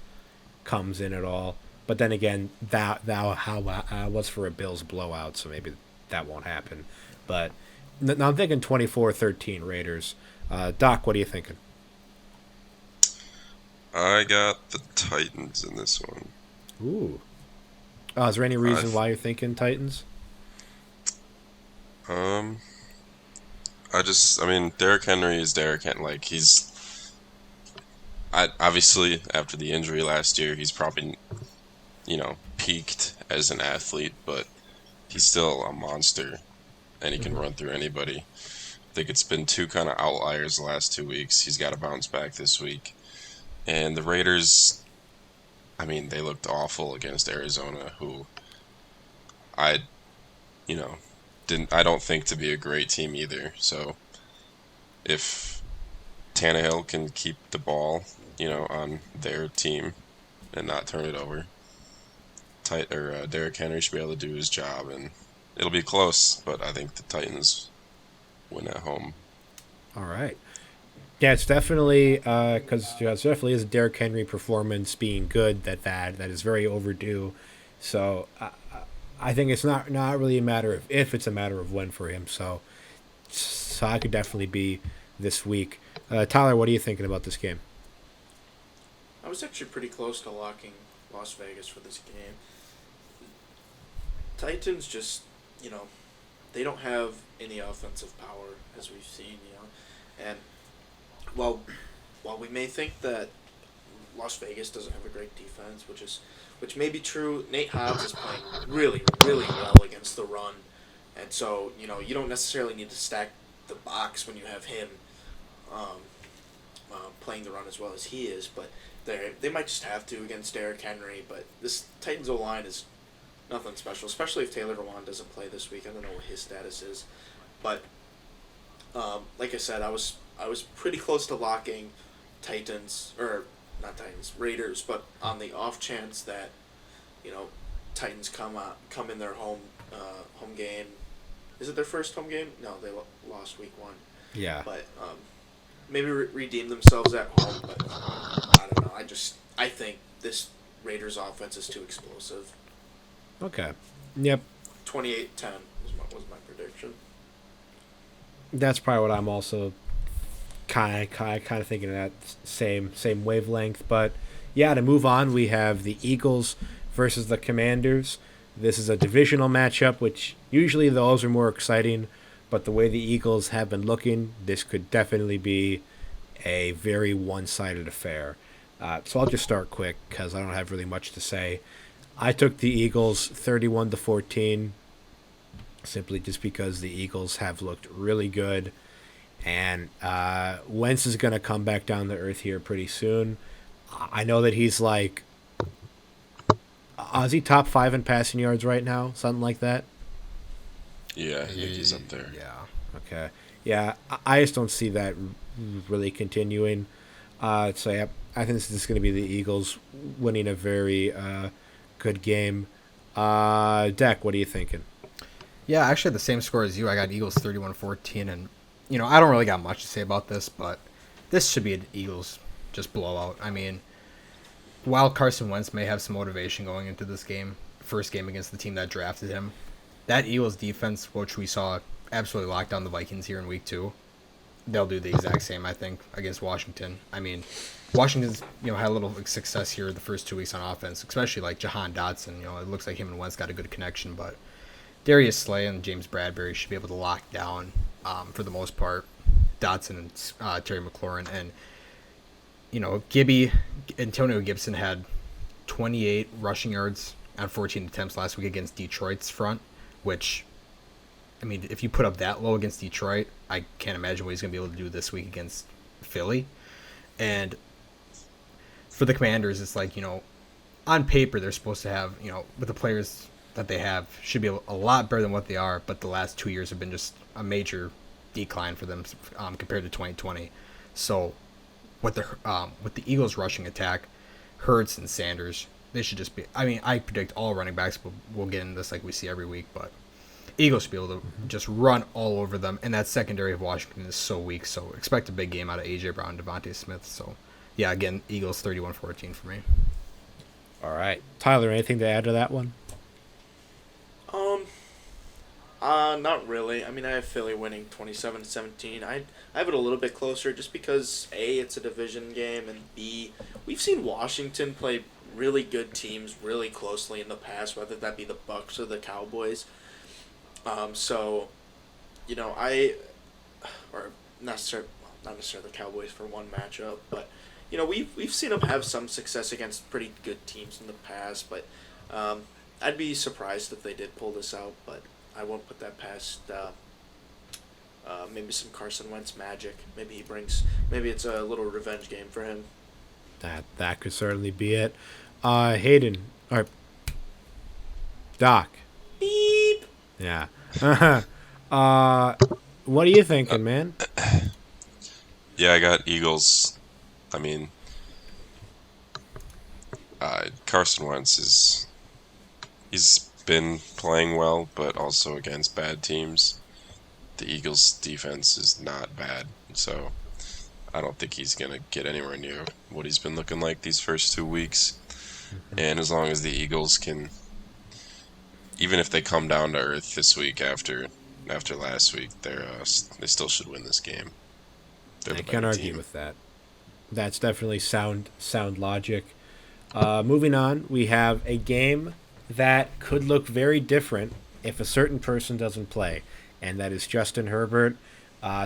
comes in at all. But then again, that was for a Bills blowout, so maybe that won't happen. But no, I'm thinking 24-13 Raiders. Doc, what are you thinking? I got the Titans in this one. Ooh. Is there any reason why you're thinking Titans? I mean, Derrick Henry is Derrick Henry. Like, obviously, after the injury last year, he's probably, peaked as an athlete, but he's still a monster, and he can run through anybody. I think it's been 2 kind of outliers the last 2 weeks. He's got to bounce back this week. And the Raiders, I mean, they looked awful against Arizona, who I don't think to be a great team either. So if Tannehill can keep the ball, on their team and not turn it over, Derrick Henry should be able to do his job, and it'll be close. But I think the Titans win at home. All right. Yeah, it's definitely because it definitely is a Derrick Henry performance being good that is very overdue. So I think it's not really a matter of if, it's a matter of when for him. So I could definitely be this week. Tyler, what are you thinking about this game? I was actually pretty close to locking Las Vegas for this game. Titans just, they don't have any offensive power, as we've seen, and while we may think that Las Vegas doesn't have a great defense, which may be true, Nate Hobbs is playing really, really well against the run, and so you don't necessarily need to stack the box when you have him playing the run as well as he is, but they might just have to against Derrick Henry. But this Titans O-line is nothing special, especially if Taylor Lewan doesn't play this week. I don't know what his status is, but like I said, I was pretty close to locking Raiders, but on the off chance that Titans come in their home game. Is it their first home game? No, they lost week 1. Yeah. But maybe redeem themselves at home. But I don't know. I think this Raiders offense is too explosive. Okay. Yep. 28-10 was my prediction. That's probably what I'm also kind of thinking of that same wavelength. But yeah, to move on, we have the Eagles versus the Commanders. This is a divisional matchup, which usually those are more exciting. But the way the Eagles have been looking, this could definitely be a very one-sided affair. So I'll just start quick because I don't have really much to say. I took the Eagles 31-14, simply just because the Eagles have looked really good, and Wentz is going to come back down to earth here pretty soon. I know that he's like, is he top 5 in passing yards right now? Something like that. Yeah, I think he's up there. Yeah. Okay. Yeah, I just don't see that really continuing. So yeah, I think this is going to be the Eagles winning a very good game. Deck, what are you thinking? Yeah, I actually had the same score as you. I got Eagles 31-14, and I don't really got much to say about this, but this should be an Eagles just blowout. I mean, while Carson Wentz may have some motivation going into this game, first game against the team that drafted him, that Eagles defense, which we saw absolutely lock down the Vikings here in week 2, they'll do the exact same, I think, against Washington. I mean, Washington's had a little success here the first 2 weeks on offense, especially like Jahan Dotson. It looks like him and Wentz got a good connection, but Darius Slay and James Bradbury should be able to lock down, for the most part, Dotson and Terry McLaurin. And Antonio Gibson had 28 rushing yards on 14 attempts last week against Detroit's front, which, I mean, if you put up that low against Detroit, I can't imagine what he's going to be able to do this week against Philly. And for the Commanders, it's like, on paper, they're supposed to have, with the players that they have, should be a lot better than what they are, but the last 2 years have been just a major decline for them compared to 2020. So with the Eagles' rushing attack, Hurts and Sanders, they should just be, I mean, I predict all running backs will get in this like we see every week, but Eagles should be able to just run all over them, and that secondary of Washington is so weak, so expect a big game out of A.J. Brown and Devontae Smith. So, yeah, again, Eagles 31-14 for me. All right. Tyler, anything to add to that one? Not really. I mean, I have Philly winning 27-17. I have it a little bit closer just because, A, it's a division game, and B, we've seen Washington play really good teams really closely in the past, whether that be the Bucs or the Cowboys. So, or not necessarily the Cowboys for one matchup, but we've seen them have some success against pretty good teams in the past. But I'd be surprised if they did pull this out, but I won't put that past maybe some Carson Wentz magic. Maybe it's a little revenge game for him. That could certainly be it. Hayden, or Doc. Beep. Yeah. What are you thinking, man? Yeah, I got Eagles. I mean, Carson Wentz he's been playing well, but also against bad teams. The Eagles' defense is not bad, so I don't think he's going to get anywhere near what he's been looking like these first 2 weeks. And as long as the Eagles can, even if they come down to earth this week after last week, they still should win this game. I can't argue with that. That's definitely sound logic. Moving on, we have a game that could look very different if a certain person doesn't play, and that is Justin Herbert.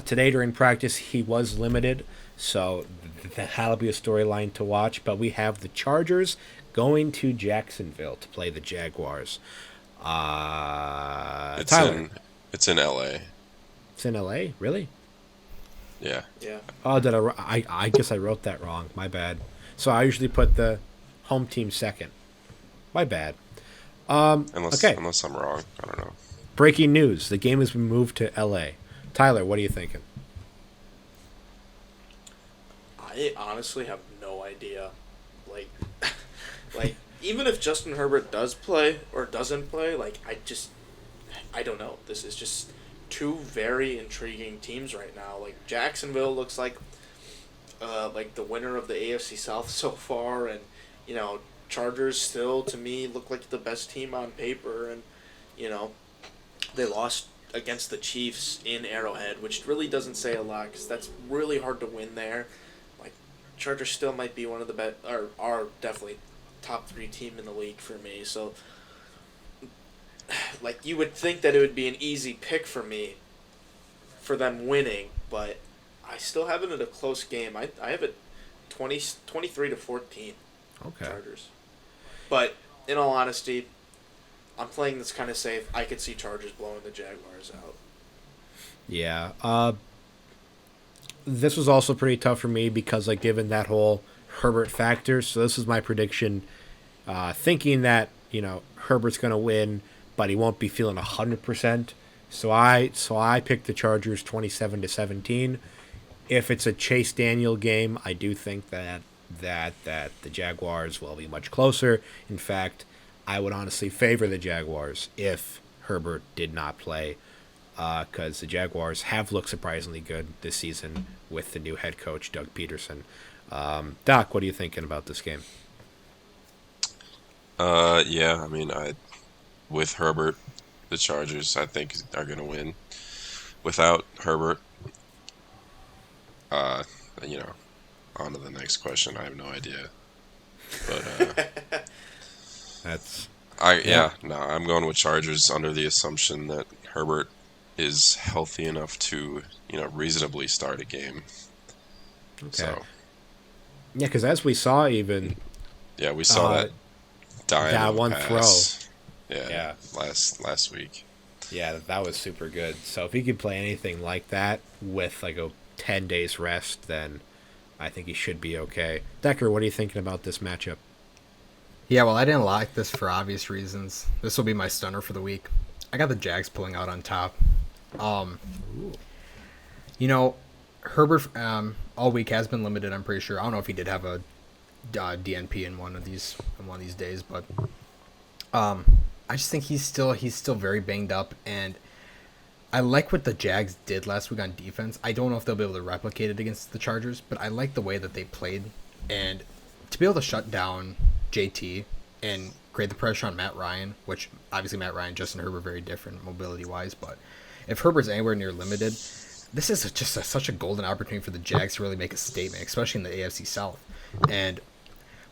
Today during practice, he was limited, so that'll be a storyline to watch. But we have the Chargers going to Jacksonville to play the Jaguars. Tyler. It's in L.A. It's in L.A.? Really? Yeah. Yeah. Oh, I guess I wrote that wrong. My bad. So I usually put the home team second. My bad. Unless I'm wrong. I don't know. Breaking news. The game has been moved to L.A. Tyler, what are you thinking? I honestly have no idea. Like even if Justin Herbert does play or doesn't play, like I don't know. This is just two very intriguing teams right now. Like Jacksonville looks like the winner of the AFC South so far, and you know Chargers still to me look like the best team on paper, and you know they lost against the Chiefs in Arrowhead, which really doesn't say a lot because that's really hard to win there. Like Chargers still might be one of the best, or are definitely top 3 team in the league for me. So like you would think that it would be an easy pick for me for them winning, but I still have it at a close game. I have it 23-14 Okay. Chargers. But in all honesty, I'm playing this kind of safe. I could see Chargers blowing the Jaguars out. Yeah. This was also pretty tough for me because, like, given that whole Herbert factor, so this is my prediction, thinking that, you know, Herbert's going to win, but he won't be feeling 100%. So I picked the Chargers 27-17. If it's a Chase Daniel game, I do think that the Jaguars will be much closer. In fact, I would honestly favor the Jaguars if Herbert did not play, because the Jaguars have looked surprisingly good this season with the new head coach, Doug Peterson. Doc, what are you thinking about this game? Yeah, I mean, with Herbert, the Chargers, I think, are going to win. Without Herbert, you know, on to the next question. I have no idea. But, That's I'm going with Chargers under the assumption that Herbert is healthy enough to, you know, reasonably start a game. okay. So, Yeah, because as we saw, even yeah, we saw that that one pass. Yeah. Last week. yeah, that was super good. So if he could play anything like that with like a 10 days rest, then I think he should be okay. Decker, what are you thinking about this matchup? Yeah, well, I didn't like this for obvious reasons. This will be my stunner for the week. I got the Jags pulling out on top. You know, Herbert all week has been limited. I'm pretty sure. I don't know if he did have a DNP in one of these days, but I just think he's still very banged up, and I like what the Jags did last week on defense. I don't know if they'll be able to replicate it against the Chargers, but I like the way that they played, and to be able to shut down JT and create the pressure on Matt Ryan, which obviously Matt Ryan, Justin Herbert, very different mobility-wise, but if Herbert's anywhere near limited, this is such a golden opportunity for the Jags to really make a statement, especially in the AFC South. And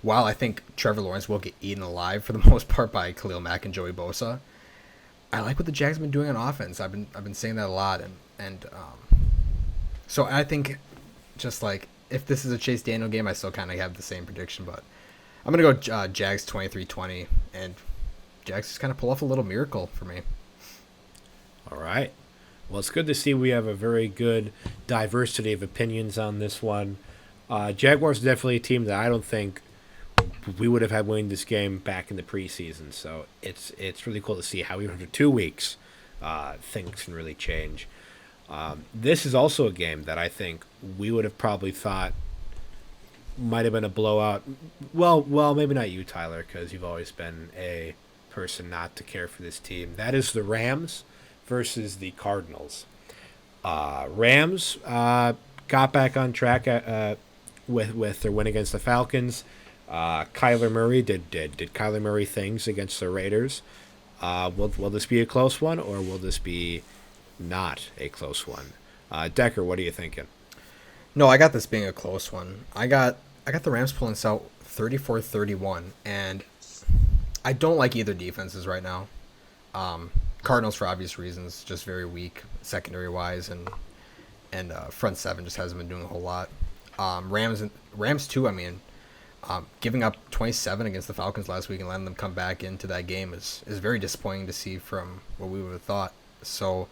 while I think Trevor Lawrence will get eaten alive for the most part by Khalil Mack and Joey Bosa, I like what the Jags have been doing on offense. I've been saying that a lot, and so I think just like if this is a Chase Daniel game, I still kind of have the same prediction, but I'm gonna go Jags 23-20, and Jags just kind of pull off a little miracle for me. All right. Well, it's good to see we have a very good diversity of opinions on this one. Jaguars are definitely a team that I don't think we would have had winning this game back in the preseason. So it's really cool to see how even after 2 weeks, things can really change. This is also a game that I think we would have probably thought might have been a blowout. Well, maybe not you, Tyler, because you've always been a person not to care for this team. That is the Rams versus the Cardinals. Rams got back on track with their win against the Falcons. Kyler Murray did Kyler Murray things against the Raiders. Will this be a close one, or will this be not a close one? Decker, what are you thinking? No, I got this being a close one. I got the Rams pulling this out 34-31, and I don't like either defenses right now. Cardinals for obvious reasons, just very weak secondary wise, and front seven just hasn't been doing a whole lot. Rams too. I mean, giving up 27 against the Falcons last week and letting them come back into that game is very disappointing to see from what we would have thought. So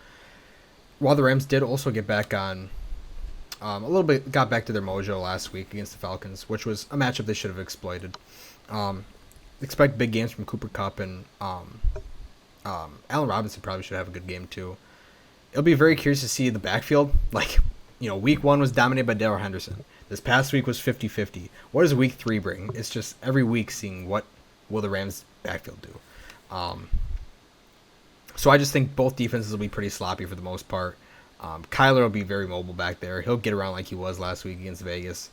while the Rams did also get back on a little bit, got back to their mojo last week against the Falcons, which was a matchup they should have exploited. Expect big games from Cooper Kupp, and Allen Robinson probably should have a good game too. It'll be very curious to see the backfield. Like, week 1 was dominated by Darrell Henderson. This past week was 50-50. What does week 3 bring? It's just every week seeing what will the Rams backfield do? So I just think both defenses will be pretty sloppy for the most part. Kyler will be very mobile back there. He'll get around like he was last week against Vegas.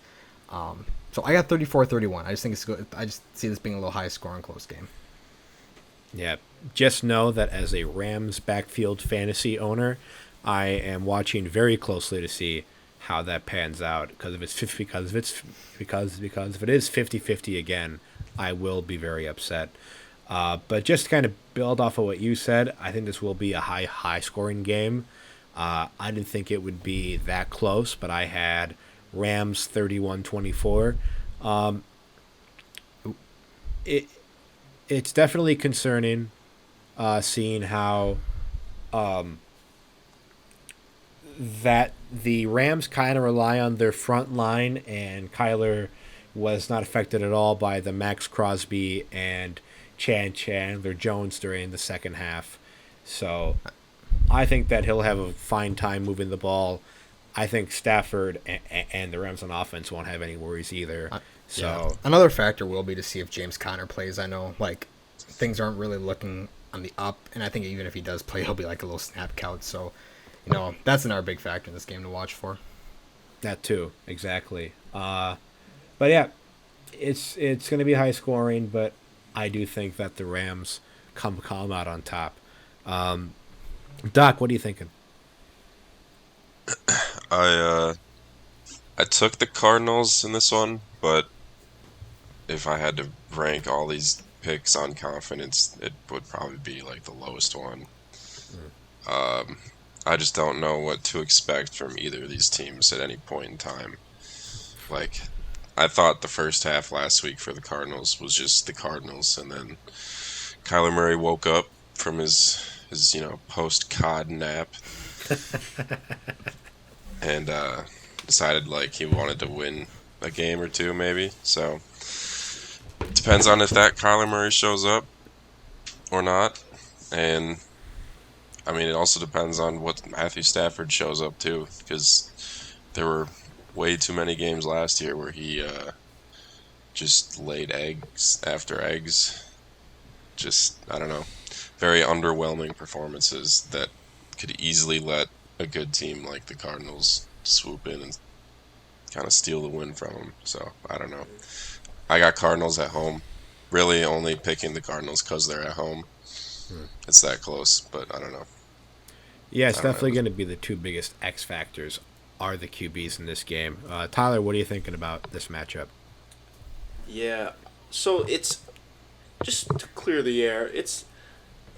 So I got 34-31. I just think it's good. I just see this being a little high scoring close game. Yeah, just know that as a Rams backfield fantasy owner, I am watching very closely to see how that pans out. Because if it's if it is 50-50 again, I will be very upset. But just to kind of build off of what you said, I think this will be a high scoring game. I didn't think it would be that close, but I had Rams 31-24. It's definitely concerning seeing how that the Rams kind of rely on their front line, and Kyler was not affected at all by the Max Crosby and Chandler Jones during the second half. So I think that he'll have a fine time moving the ball. I think Stafford and the Rams on offense won't have any worries either. So another factor will be to see if James Conner plays. I know like things aren't really looking on the up, and I think even if he does play, he'll be like a little snap count. So that's another big factor in this game to watch for. That too, exactly. But yeah, it's going to be high scoring, but I do think that the Rams come out on top. Doc, what are you thinking? I took the Cardinals in this one, but if I had to rank all these picks on confidence, it would probably be like the lowest one. I just don't know what to expect from either of these teams at any point in time. Like, I thought the first half last week for the Cardinals was just the Cardinals, and then Kyler Murray woke up from his post-cod nap and decided like he wanted to win a game or two maybe. So it depends on if that Kyler Murray shows up or not, and I mean it also depends on what Matthew Stafford shows up too, because there were way too many games last year where he just laid eggs after eggs. Just, I don't know, very underwhelming performances that could easily let a good team like the Cardinals swoop in and kind of steal the win from them. So, I don't know. I got Cardinals at home. Really only picking the Cardinals because they're at home. It's that close, but I don't know. Yeah, it's definitely going to be the two biggest X factors are the QBs in this game. Tyler, what are you thinking about this matchup? Yeah, so it's just to clear the air. It's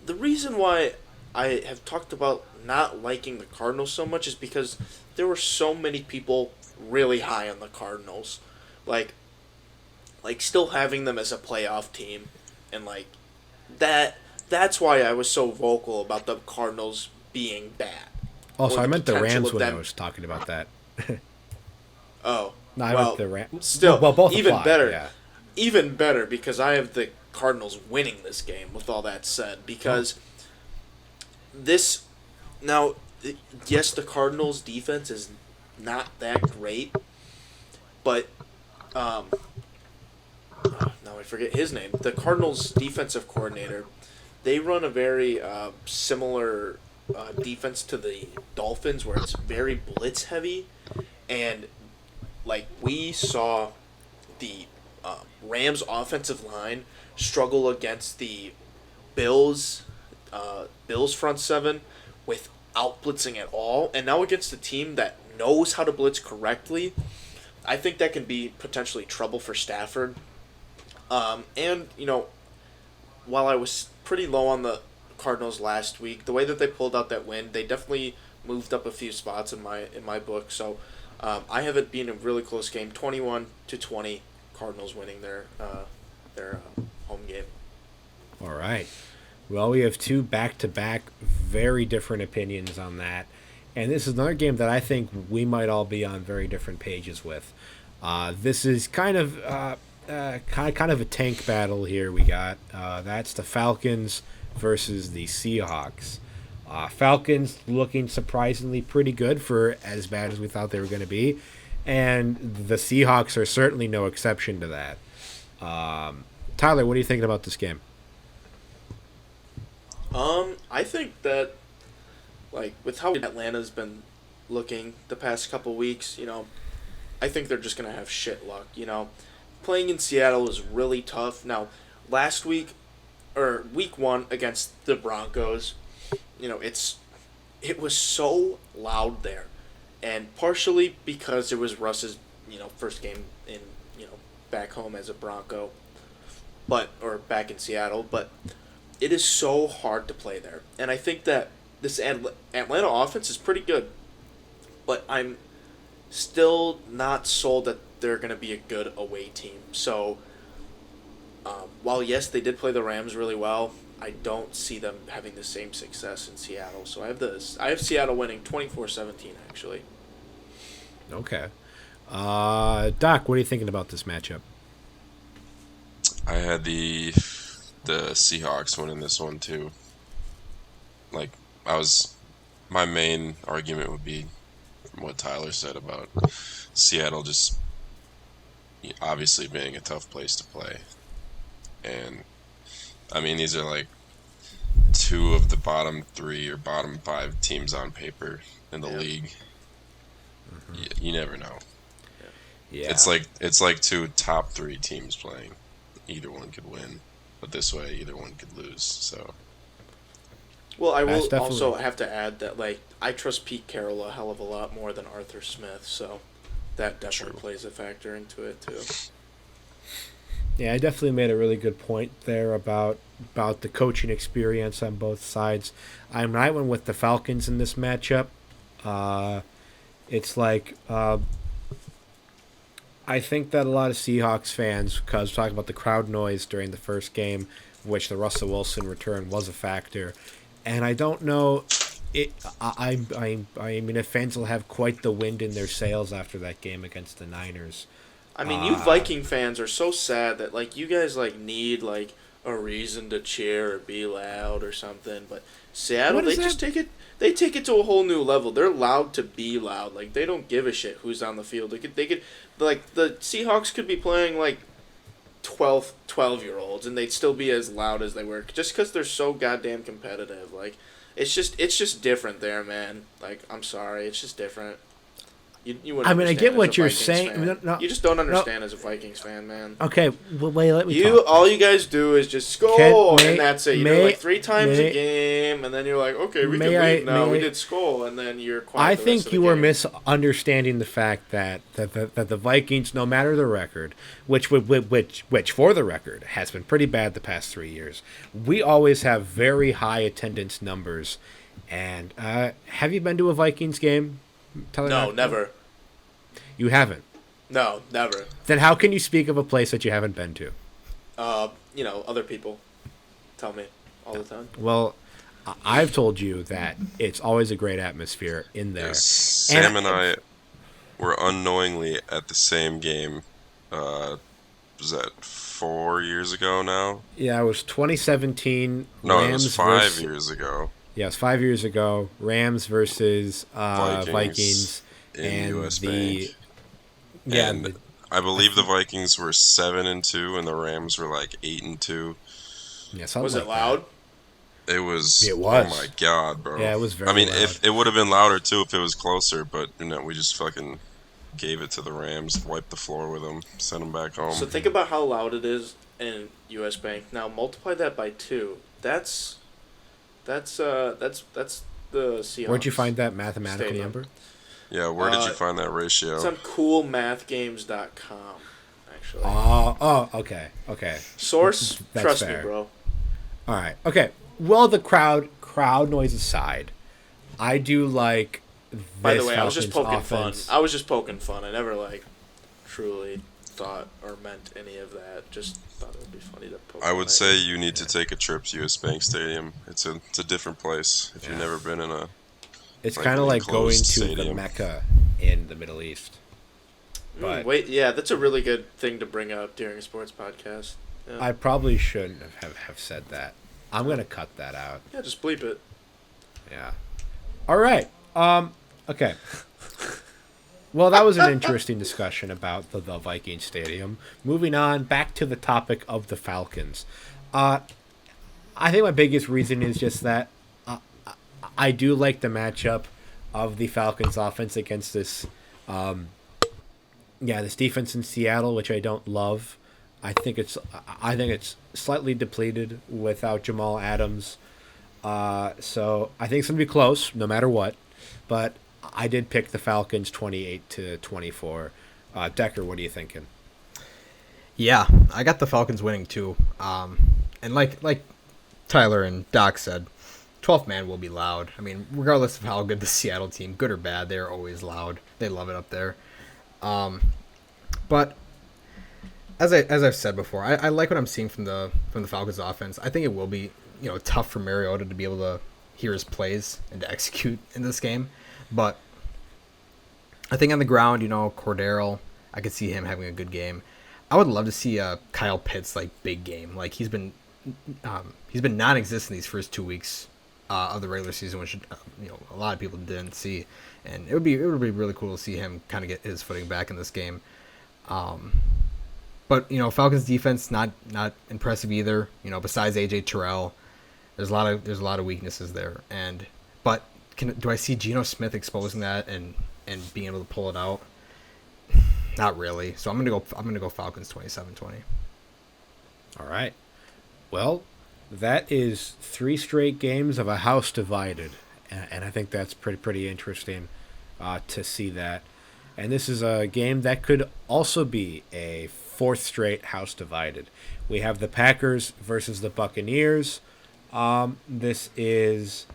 the reason why I have talked about not liking the Cardinals so much is because there were so many people really high on the Cardinals, like still having them as a playoff team, and like that. That's why I was so vocal about the Cardinals being bad. Also, I meant the Rams when I them... was talking about that. Oh, no, I meant the Rams. Still, well, both even apply, better. Yeah. Even better because I have the Cardinals winning this game. With all that said, because this now, yes, the Cardinals' defense is not that great, but now I forget his name. The Cardinals' defensive coordinator, they run a very similar defense to the Dolphins, where it's very blitz heavy, and like we saw the Rams' offensive line struggle against the Bills front seven without blitzing at all, and now against a team that knows how to blitz correctly, I think that can be potentially trouble for Stafford. And while I was pretty low on the Cardinals last week, the way that they pulled out that win, they definitely moved up a few spots in my book. So I have it being a really close game, 21-20. Cardinals winning their home game. All right. Well, we have two back-to-back very different opinions on that. And this is another game that I think we might all be on very different pages with. This is kind of a tank battle here we got. That's the Falcons versus the Seahawks. Falcons looking surprisingly pretty good for as bad as we thought they were going to be. And the Seahawks are certainly no exception to that. Tyler, what are you thinking about this game? I think that, like, with how Atlanta's been looking the past couple weeks, I think they're just gonna have shit luck. Playing in Seattle is really tough. Now, last week or week one against the Broncos, it was so loud there, and partially because it was Russ's first game in back home as a Bronco, or back in Seattle, but it is so hard to play there, and I think that this Atlanta offense is pretty good, but I'm still not sold that they're going to be a good away team. So, while yes, they did play the Rams really well, I don't see them having the same success in Seattle. So I have Seattle winning 24-17 actually. Okay. Doc, what are you thinking about this matchup? I had the Seahawks winning this one too. Like my main argument would be from what Tyler said about Seattle just obviously being a tough place to play. And I mean, these are like two of the bottom 3 or bottom 5 teams on paper in the league. Mm-hmm. You never know. Yeah. It's like 2 top 3 teams playing. Either one could win, but this way either one could lose. So. Well, I will also have to add that I trust Pete Carroll a hell of a lot more than Arthur Smith, so that definitely plays a factor into it too. Yeah, I definitely made a really good point there about the coaching experience on both sides. I went with the Falcons in this matchup. It's like I think that a lot of Seahawks fans, because we're talking about the crowd noise during the first game, which the Russell Wilson return was a factor, and I don't know. I mean, if fans will have quite the wind in their sails after that game against the Niners. I mean, you Viking fans are so sad that you guys need a reason to cheer or be loud or something, but Seattle they take it to a whole new level. They're loud to be loud. They don't give a shit who's on the field. They could the Seahawks could be playing 12-year-olds and they'd still be as loud as they were just because they're so goddamn competitive. It's just different there, man. I'm sorry, it's just different. You wouldn't. I mean, I get what you're Vikings saying. fan. I mean, no, you just don't understand as a Vikings fan, man. Okay, well, wait, let me talk. All you guys do is just score, and that's it. You do 3 times a game, and then you're like, okay, we can leave now. We did score, and then you're quiet. I think you were misunderstanding the fact that the Vikings, no matter the record, which for the record has been pretty bad the past 3 years, we always have very high attendance numbers. And have you been to a Vikings game? No, never. You haven't? No, never. Then how can you speak of a place that you haven't been to? Other people tell me all the time. Well, I've told you that it's always a great atmosphere in there. Yes, Sam and I were unknowingly at the same game. Was that 4 years ago now? Yeah, it was 2017. No, Rams it was 5 years ago. Yeah, it was 5 years ago. Rams versus Vikings in US the Bank. yeah. And I believe the Vikings were 7-2, and the Rams were 8-2. Yeah, was it loud? It was. It was. Oh my god, bro! Yeah, it was very. I mean, loud. if it would have been louder too if it was closer, but we just fucking gave it to the Rams, wiped the floor with them, sent them back home. So think about how loud it is in US Bank. Now multiply that by 2. That's the Seahawks. Where'd you find that mathematical Stadium. number? Yeah, where did you find that ratio? It's on coolmathgames.com, actually. Okay. Source, That's trust fair. me, bro. All right. Okay. Well, the crowd noise aside, I do like this By the way, I was just poking offense. fun. I was just poking fun. I never truly thought or meant any of that. Just thought it would be funny to poke. I would say you need to take a trip to US Bank Stadium. It's a different place if you've never been in a. It's kind of like going to stadium. the Mecca in the Middle East. But that's a really good thing to bring up during a sports podcast. Yeah. I probably shouldn't have said that. I'm going to cut that out. Yeah, just bleep it. Yeah. All right. Okay. Well, that was an interesting discussion about the Viking Stadium. Moving on, back to the topic of the Falcons. Uh, I think my biggest reason is just that uh, I do like the matchup of the Falcons offense against this defense in Seattle, which I don't love. I think it's slightly depleted without Jamal Adams. So I think it's gonna be close, no matter what. But I did pick the Falcons 28-24. Decker, what are you thinking? Yeah, I got the Falcons winning too. And like Tyler and Doc said, 12th man will be loud. I mean, regardless of how good the Seattle team, good or bad, they're always loud. They love it up there. But as I've said before, I like what I'm seeing from the Falcons offense. I think it will be tough for Mariota to be able to hear his plays and to execute in this game, but I think on the ground, Cordero, I could see him having a good game. I would love to see a Kyle Pitts big game. Like he's been non-existent these first 2 weeks of the regular season, which a lot of people didn't see, and it would be really cool to see him kind of get his footing back in this game. But Falcons defense not impressive either. Besides AJ Terrell, there's a lot of weaknesses there. But do I see Geno Smith exposing that and being able to pull it out? Not really. So I'm gonna go Falcons 27-20. All right. Well, that is 3 straight games of a house divided, and I think that's pretty interesting to see that. And this is a game that could also be a 4th straight house divided. We have the Packers versus the Buccaneers. This is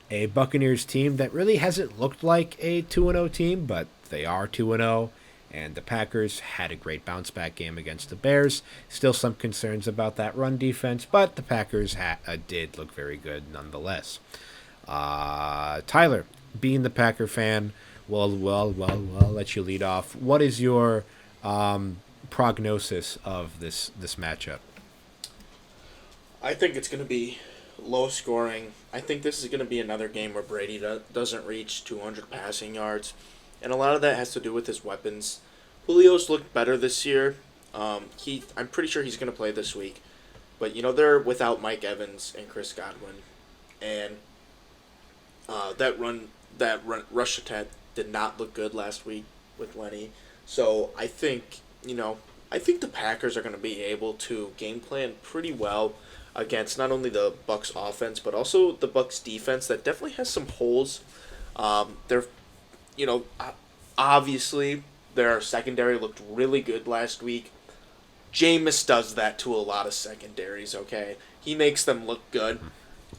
a Buccaneers team that really hasn't looked like a 2-0 team, but they are 2-0. And the Packers had a great bounce back game against the Bears. Still some concerns about that run defense, but the Packers did look very good nonetheless. Tyler, being the Packer fan, well, I'll let you lead off. What is your prognosis of this matchup? I think it's going to be low scoring. I think this is going to be another game where Brady doesn't reach 200 passing yards. And a lot of that has to do with his weapons. Julio's looked better this year. I'm pretty sure he's going to play this week. But, they're without Mike Evans and Chris Godwin. And that rush attack did not look good last week with Lenny. So I think the Packers are going to be able to game plan pretty well against not only the Bucs offense, but also the Bucs defense that definitely has some holes. They're obviously, their secondary looked really good last week. Jameis does that to a lot of secondaries, okay? He makes them look good.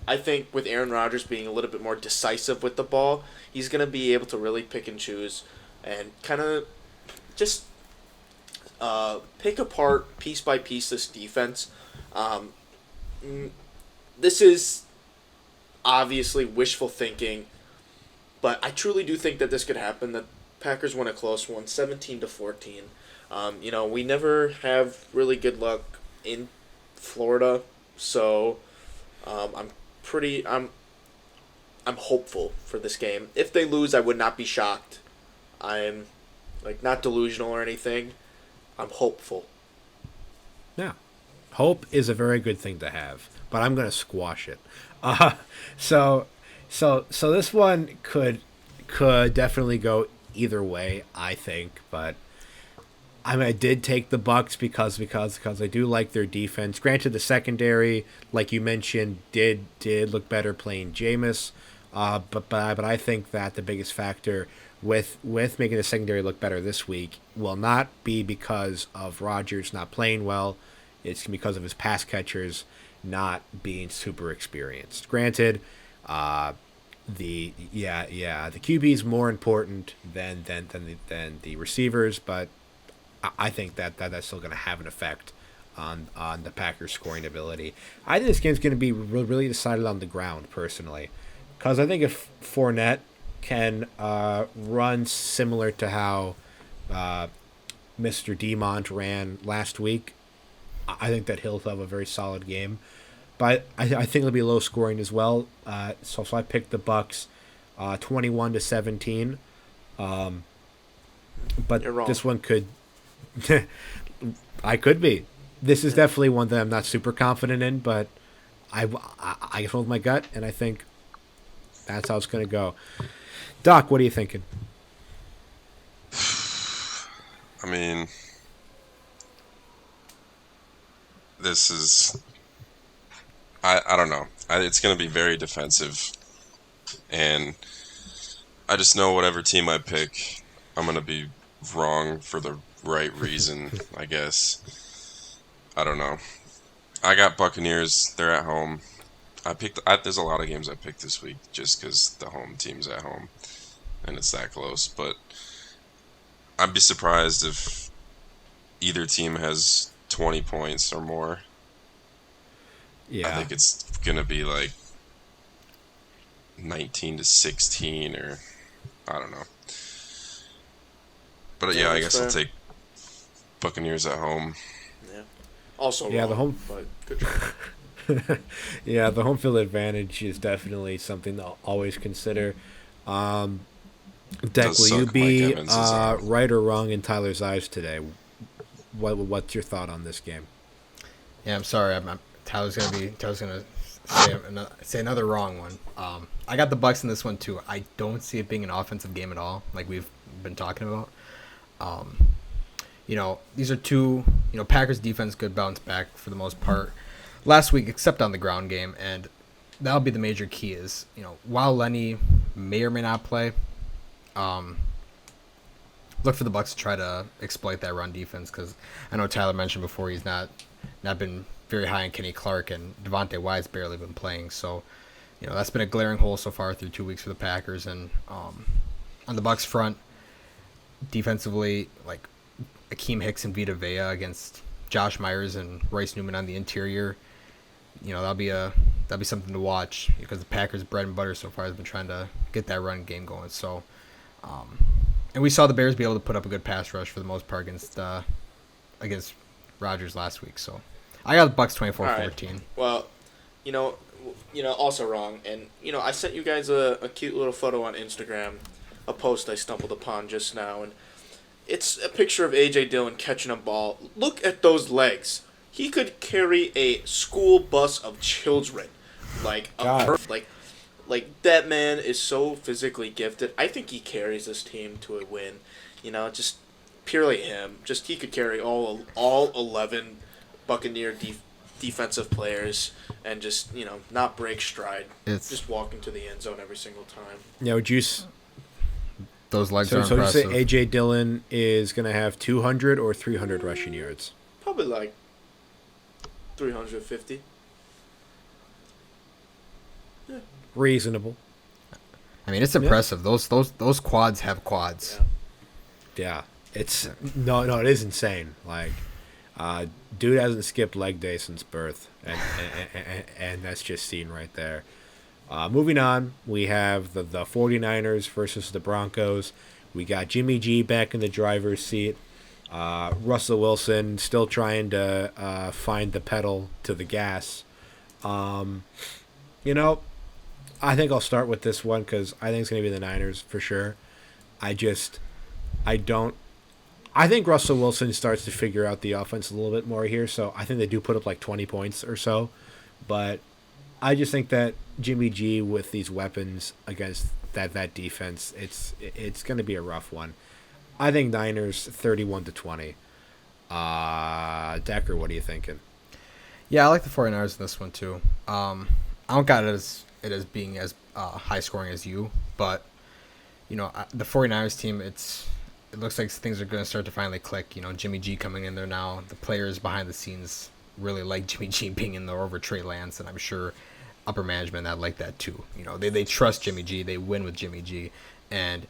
I think with Aaron Rodgers being a little bit more decisive with the ball, he's going to be able to really pick and choose and kind of just pick apart piece by piece this defense. This is obviously wishful thinking, but I truly do think that this could happen. The Packers won a close one, 17-14. We never have really good luck in Florida, so I'm hopeful for this game. If they lose, I would not be shocked. I'm not delusional or anything. I'm hopeful. Yeah. Hope is a very good thing to have, but I'm going to squash it. So this one could definitely go either way, I think, but I did take the Bucs because I do like their defense. Granted, the secondary, like you mentioned, did look better playing Jameis, but I think that the biggest factor with making the secondary look better this week will not be because of Rodgers not playing well. It's because of his pass catchers not being super experienced. Granted, the QB is more important than the receivers, but I think that's still going to have an effect on the Packers' scoring ability. I think this game's going to be really decided on the ground, personally, because I think if Fournette can run similar to how Mr. Demont ran last week, I think that he'll have a very solid game. But I think it'll be low scoring as well. So I picked the Bucs, 21-17. but You're wrong. this one could. I could be. This is definitely one that I'm not super confident in, but I guess with my gut, and I think that's how it's going to go. Doc, what are you thinking? I mean, this is. I don't know. It's going to be very defensive. And I just know whatever team I pick, I'm going to be wrong for the right reason, I guess. I don't know. I got Buccaneers. They're at home. There's a lot of games I picked this week just because the home team's at home. And it's that close. But I'd be surprised if either team has 20 points or more. Yeah. I think it's going to be like 19-16 or I don't know. But yeah, I guess I'll take Buccaneers at home. Yeah. Also Yeah, wrong, the home. but good try. Yeah, the home field advantage is definitely something to always consider. Deck, Does will you suck be Mike Evans is out. right or wrong in Tyler's eyes today? What's your thought on this game? Yeah, I'm sorry. Tyler's gonna say another wrong one. I got the Bucks in this one too. I don't see it being an offensive game at all, like we've been talking about. These are two. Packers defense could bounce back for the most part last week, except on the ground game, and that'll be the major key. Is while Lenny may or may not play, look for the Bucks to try to exploit that run defense because I know Tyler mentioned before he's not been very high on Kenny Clark, and Devontae Wyatt's barely been playing. So, that's been a glaring hole so far through 2 weeks for the Packers. And on the Bucks front, defensively, like Akeem Hicks and Vita Vea against Josh Myers and Royce Newman on the interior, that'll be something to watch because the Packers' bread and butter so far has been trying to get that run game going. So, and we saw the Bears be able to put up a good pass rush for the most part against Rodgers last week. So. I got the Bucks 24-14. Right. Well, also wrong. And, I sent you guys a cute little photo on Instagram, a post I stumbled upon just now. And it's a picture of A.J. Dillon catching a ball. Look at those legs. He could carry a school bus of children. Like, that man is so physically gifted. I think he carries this team to a win. Just purely him. Just he could carry all 11 Buccaneer defensive players and just not break stride. Just walk into the end zone every single time. Yeah, would you? Those legs So are you impressive. say A.J. Dillon is going to have 200 or 300 rushing yards? Probably like 350. Reasonable. I mean, it's impressive. Those quads have quads. Yeah, it's no, it is insane. Like, dude hasn't skipped leg day since birth, and that's just seen right there. Moving on, we have the 49ers versus the Broncos. We got Jimmy G back in the driver's seat. Russell Wilson still trying to find the pedal to the gas. I think I'll start with this one because I think it's going to be the Niners for sure. I think Russell Wilson starts to figure out the offense a little bit more here, so I think they do put up like 20 points or so. But I just think that Jimmy G with these weapons against that defense, it's going to be a rough one. I think Niners 31-20. Decker, what are you thinking? Yeah, I like the 49ers in this one too. I don't got it as being as high scoring as you, but the 49ers team, it looks like things are going to start to finally click. Jimmy G coming in there now. The players behind the scenes really like Jimmy G being in there over Trey Lance, and I'm sure upper management that like that too. They trust Jimmy G. They win with Jimmy G, and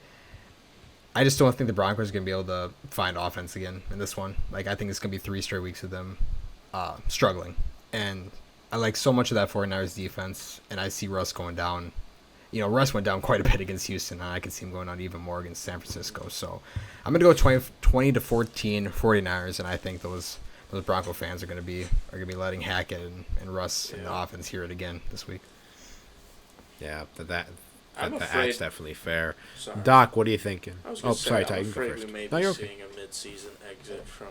I just don't think the Broncos are going to be able to find offense again in this one. Like, I think it's going to be 3 straight weeks of them struggling, and I like so much of that 49ers defense, and I see Russ going down. Russ went down quite a bit against Houston, and I can see him going down even more against San Francisco. So I'm going to go 20-14 49ers, and I think those Bronco fans are going to be letting Hackett and Russ in the offense hear it again this week. Yeah, that I'm That's afraid. definitely fair. Sorry. Doc, what are you thinking? I was Oh, gonna say, sorry, Ty, I'm you can go afraid first. we may No, be you're okay. seeing a mid-season exit from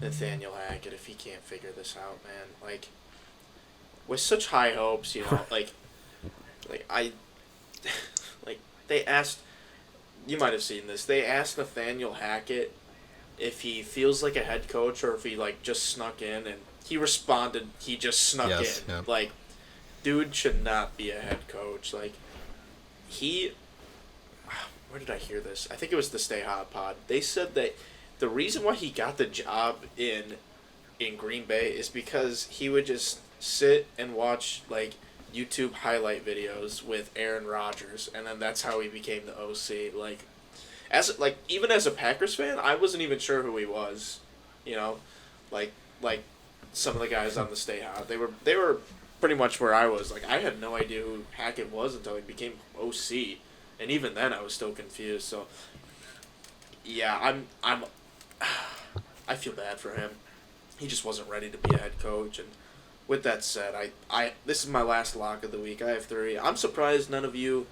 Nathaniel Hackett if he can't figure this out, man. Like, with such high hopes, like I, like they asked. You might have seen this. They asked Nathaniel Hackett if he feels like a head coach or if he like just snuck in, and he responded he just snuck Yes, in. yeah. Like, dude should not be a head coach. Like, he. Where did I hear this? I think it was the Stay Hot pod. They said that the reason why he got the job in Green Bay is because he would just sit and watch like YouTube highlight videos with Aaron Rodgers, and then that's how he became the OC. Like even as a Packers fan, I wasn't even sure who he was. You know, like some of the guys on the Stay Hot, they were pretty much where I was. Like, I had no idea who Hackett was until he became OC, and even then I was still confused. So yeah, I feel bad for him. He just wasn't ready to be a head coach. And with that said, I this is my last lock of the week. I have 3. I'm surprised none of you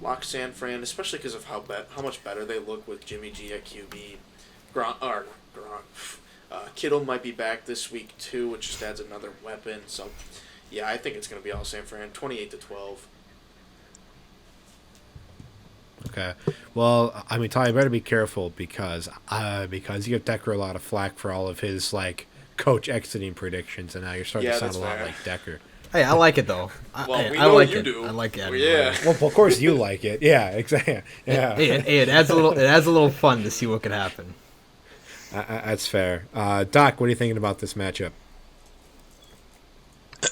locked San Fran, especially because of how much better they look with Jimmy G at QB. Kittle might be back this week too, which just adds another weapon. So yeah, I think it's going to be all San Fran, 28-12. Okay. Well, I mean, Ty, you better be careful because you give Decker a lot of flack for all of his like coach exiting predictions, and now you're starting Yeah, to sound that's a lot fair. like Decker. Hey, I like it though. Well, we I know like you it. do. I like it. Yeah. Well, of course you like it. Yeah, exactly. Yeah, Hey, it adds a little fun to see what could happen. that's fair. Doc, what are you thinking about this matchup?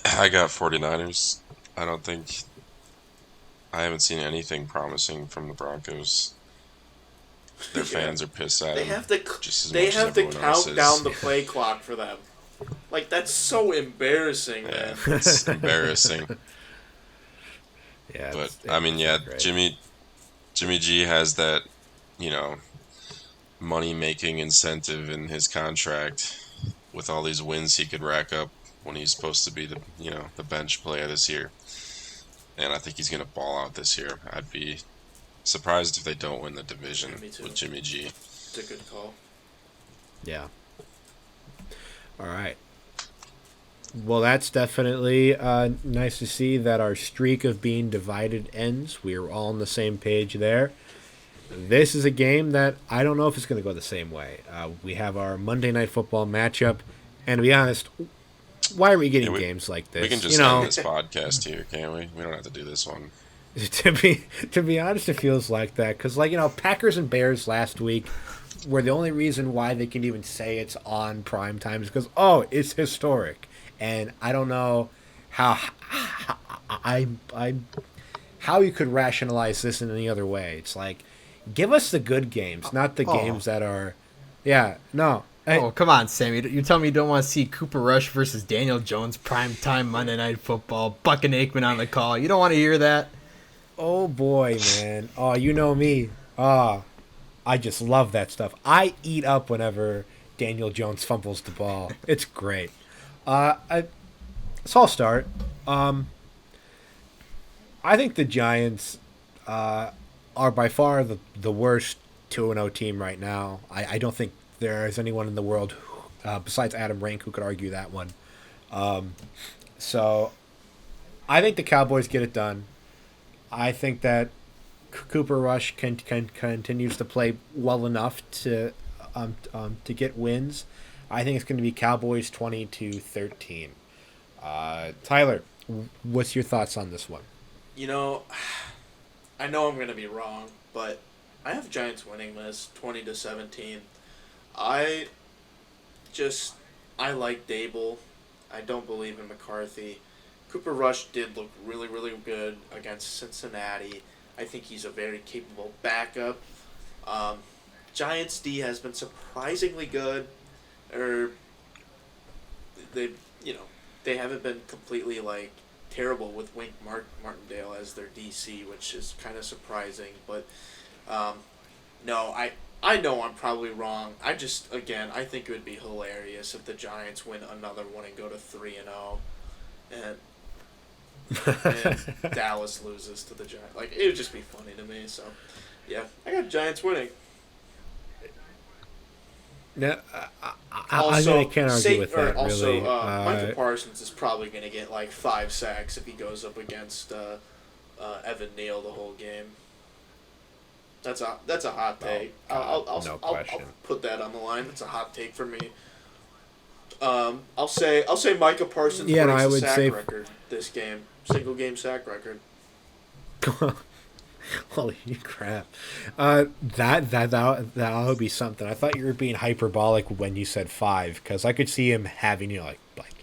I got 49ers. I haven't seen anything promising from the Broncos. Their Yeah. fans are pissed at They him. have to just as they much as have to everyone else count is. down the play clock for them. Like, that's so embarrassing, Yeah, man. it's embarrassing. Yeah, But I mean, yeah, great. Jimmy G has that, you know, money making incentive in his contract with all these wins he could rack up when he's supposed to be the bench player this year. And I think he's gonna ball out this year. I'd be surprised if they don't win the division Me too. with Jimmy G. It's a good call. Yeah. All right. Well, that's definitely nice to see that our streak of being divided ends. We're all on the same page there. This is a game that I don't know if it's going to go the same way. We have our Monday Night Football matchup, and to be honest, why are we getting games like this? We can just end this podcast here, can't we? We don't have to do this one. to be honest, it feels like that because, Packers and Bears last week were the only reason why they can even say it's on prime time is because it's historic, and I don't know how how you could rationalize this in any other way. It's like, give us the good games, not the games that are, no. Oh, come on, Sammy. You tell me you don't want to see Cooper Rush versus Daniel Jones primetime Monday Night Football, Buck and Aikman on the call. You don't want to hear that? Oh, boy, man. Oh, you know me. I just love that stuff. I eat up whenever Daniel Jones fumbles the ball. It's great. So I'll start. I think the Giants are by far the worst 2-0 team right now. I don't think there is anyone in the world besides Adam Rank who could argue that one. So I think the Cowboys get it done. I think that Cooper Rush can continues to play well enough to get wins. I think it's going to be Cowboys 20-13. Tyler, what's your thoughts on this one? You know, I know I'm going to be wrong, but I have Giants winning this 20-17. I like Dable. I don't believe in McCarthy. Cooper Rush did look really, really good against Cincinnati. I think he's a very capable backup. Giants D has been surprisingly good. They haven't been completely terrible with Wink Martindale as their DC, which is kind of surprising. But no, I know I'm probably wrong. I think it would be hilarious if the Giants win another one and go to 3-0. And and Dallas loses to the Giants. Like, it would just be funny to me. So, yeah, I got Giants winning. Yeah, I mean, I can't argue with that, also, really. Micah Parsons is probably going to get like 5 sacks if he goes up against Evan Neal the whole game. That's a hot take. No I'll question. put that on the line. That's a hot take for me. I'll say Micah Parsons Yeah, no, breaks I the would sack say- record this game. Single game sack record. Holy crap! That would be something. I thought you were being hyperbolic when you said 5, because I could see him having, you know,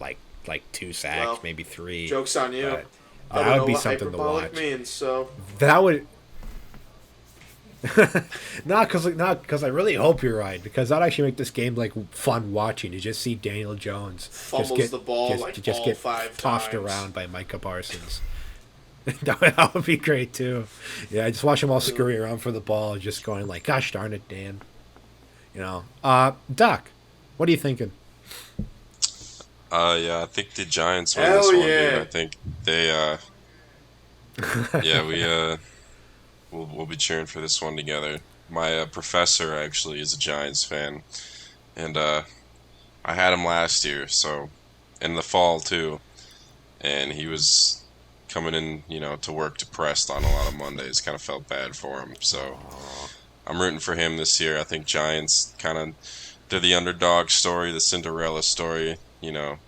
like 2 sacks, Well, maybe 3. Joke's on you. But I don't that know would be what something to hyperbolic watch. means, so That would. Not because I really hope you're right, because that actually make this game like fun watching. You just see Daniel Jones Fumbles the ball, like, all get 5 tossed times. around by Micah Parsons. That would be great too. Yeah, I just watch them all scurry around for the ball, just going like, "Gosh darn it, Dan." You know, Doc, what are you thinking? Yeah, I think the Giants win Hell this one, yeah. dude. I think they, yeah, we'll be cheering for this one together. My professor actually is a Giants fan, and I had him last year, so in the fall too, and he was coming in, you know, to work depressed on a lot of Mondays. Kind of felt bad for him, so I'm rooting for him this year. I think Giants they're the underdog story, the Cinderella story. You know,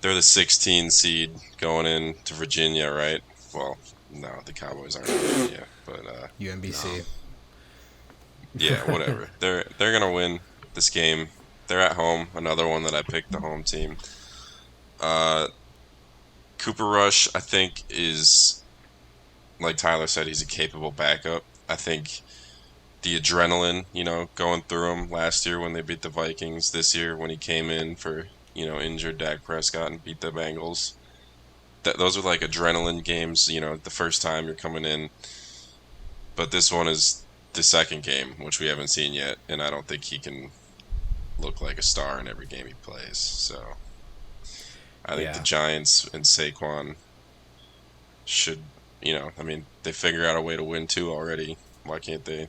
they're the 16 seed going in to Virginia, right? Well, no, the Cowboys aren't in Virginia, but UMBC. yeah, whatever. They're gonna win this game. They're at home. Another one that I picked, the home team. Cooper Rush, I think, is, like Tyler said, he's a capable backup. I think the adrenaline, you know, going through him last year when they beat the Vikings, this year when he came in for, you know, injured Dak Prescott and beat the Bengals. Those are like adrenaline games, you know, the first time you're coming in. But this one is the second game, which we haven't seen yet, and I don't think he can look like a star in every game he plays. So I think the Giants and Saquon should, you know, I mean, they figure out a way to win 2 already. Why can't they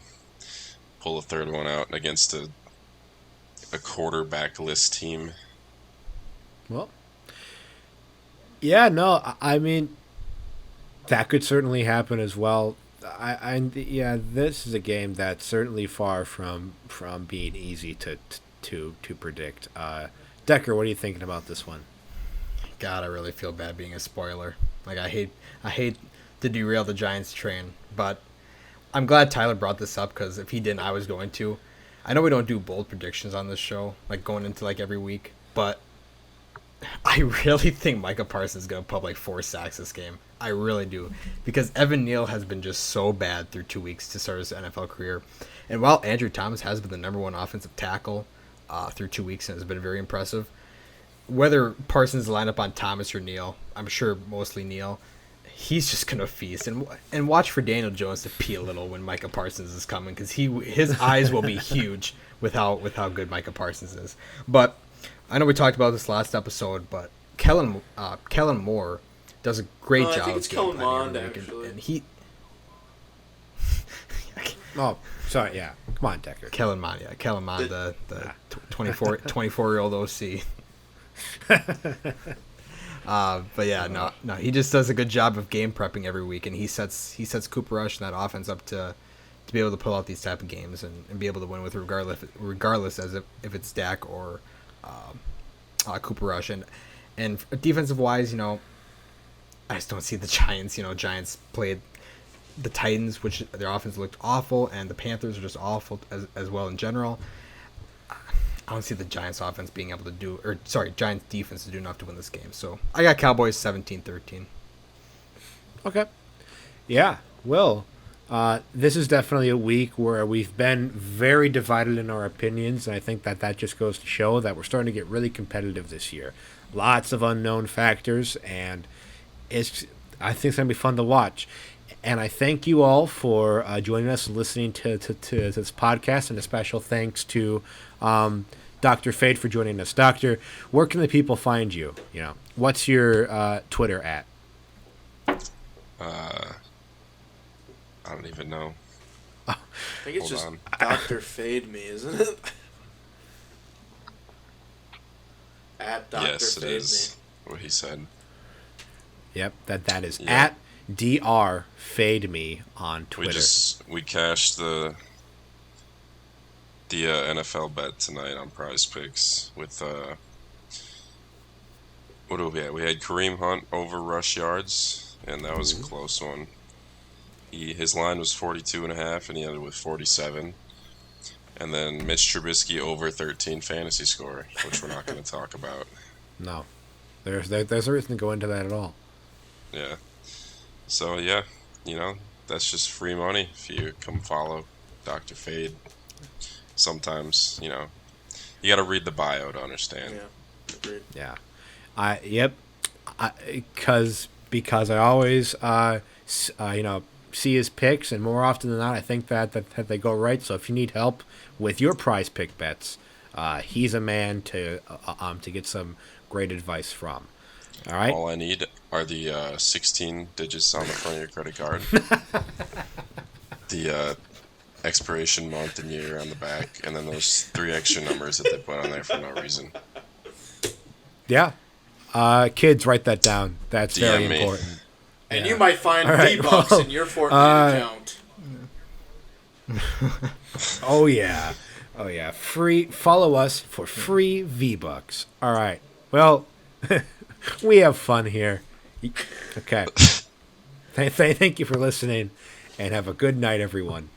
pull a third one out against a quarterback-less team? Well, yeah, no, I mean, that could certainly happen as well. Yeah, this is a game that's certainly far from being easy to predict. Decker, what are you thinking about this one? God, I really feel bad being a spoiler. Like, I hate to derail the Giants train, but I'm glad Tyler brought this up, because if he didn't, I was going to. I know we don't do bold predictions on this show, like going into like every week, but I really think Micah Parsons is going to put up like 4 sacks this game. I really do, because Evan Neal has been just so bad through 2 weeks to start his NFL career. And while Andrew Thomas has been the number 1 offensive tackle through 2 weeks and has been very impressive, whether Parsons line up on Thomas or Neal, I'm sure mostly Neal, he's just gonna feast. And watch for Daniel Jones to pee a little when Micah Parsons is coming, because his eyes will be huge with how good Micah Parsons is. But I know we talked about this last episode, but Kellen Moore does a great job. I think it's of game Kellen planning Mond, every week, actually. and he. Oh, sorry, yeah. Come on, Decker. Kellen Mond, the 24-year-old OC. But yeah, no, he just does a good job of game prepping every week, and he sets Cooper Rush and that offense up to be able to pull out these type of games and be able to win with regardless as if it's Dak or Cooper Rush. And defensive wise, you know, I just don't see the Giants. You know, Giants played the Titans, which their offense looked awful, and the Panthers are just awful as well in general. I don't see the Giants offense being able to Giants defense to do enough to win this game. So I got Cowboys 17-13. Okay. Yeah, Will. This is definitely a week where we've been very divided in our opinions, and I think that just goes to show that we're starting to get really competitive this year. Lots of unknown factors, and I think it's going to be fun to watch. And I thank you all for joining us and listening to this podcast, and a special thanks to Dr. Fade for joining us. Doctor, where can the people find you? You know, what's your Twitter at? Uh, I don't even know. I think it's Hold just on. Dr. Fade Me, isn't it? At Dr. Yes, it Fade is what he said. Yep, that is Yeah. at dr fade me on Twitter. We cashed the NFL bet tonight on Prize Picks with what do we have? We had Kareem Hunt over rush yards, and that was a close one. His line was 42.5, and he ended with 47. And then Mitch Trubisky over 13 fantasy score, which we're not going to talk about. No, there's a reason to go into that at all. Yeah. So yeah, that's just free money if you come follow Dr. Fade. Sometimes, you got to read the bio to understand. Yeah, agreed. Yeah, yep, because I always see his picks, and more often than not, I think that they go right. So if you need help with your prize pick bets, he's a man to get some great advice from. All right. All I need are the 16 digits on the front of your credit card. The expiration month and year on the back, and then those 3 extra numbers that they put on there for no reason. Yeah. Kids, write that down. That's very DM me. important. And Yeah. you might find All right, V-Bucks well, in your Fortnite account. Oh yeah. Oh yeah. Follow us for free V-Bucks. All right. Well, we have fun here. Okay. Thank you for listening, and have a good night, everyone.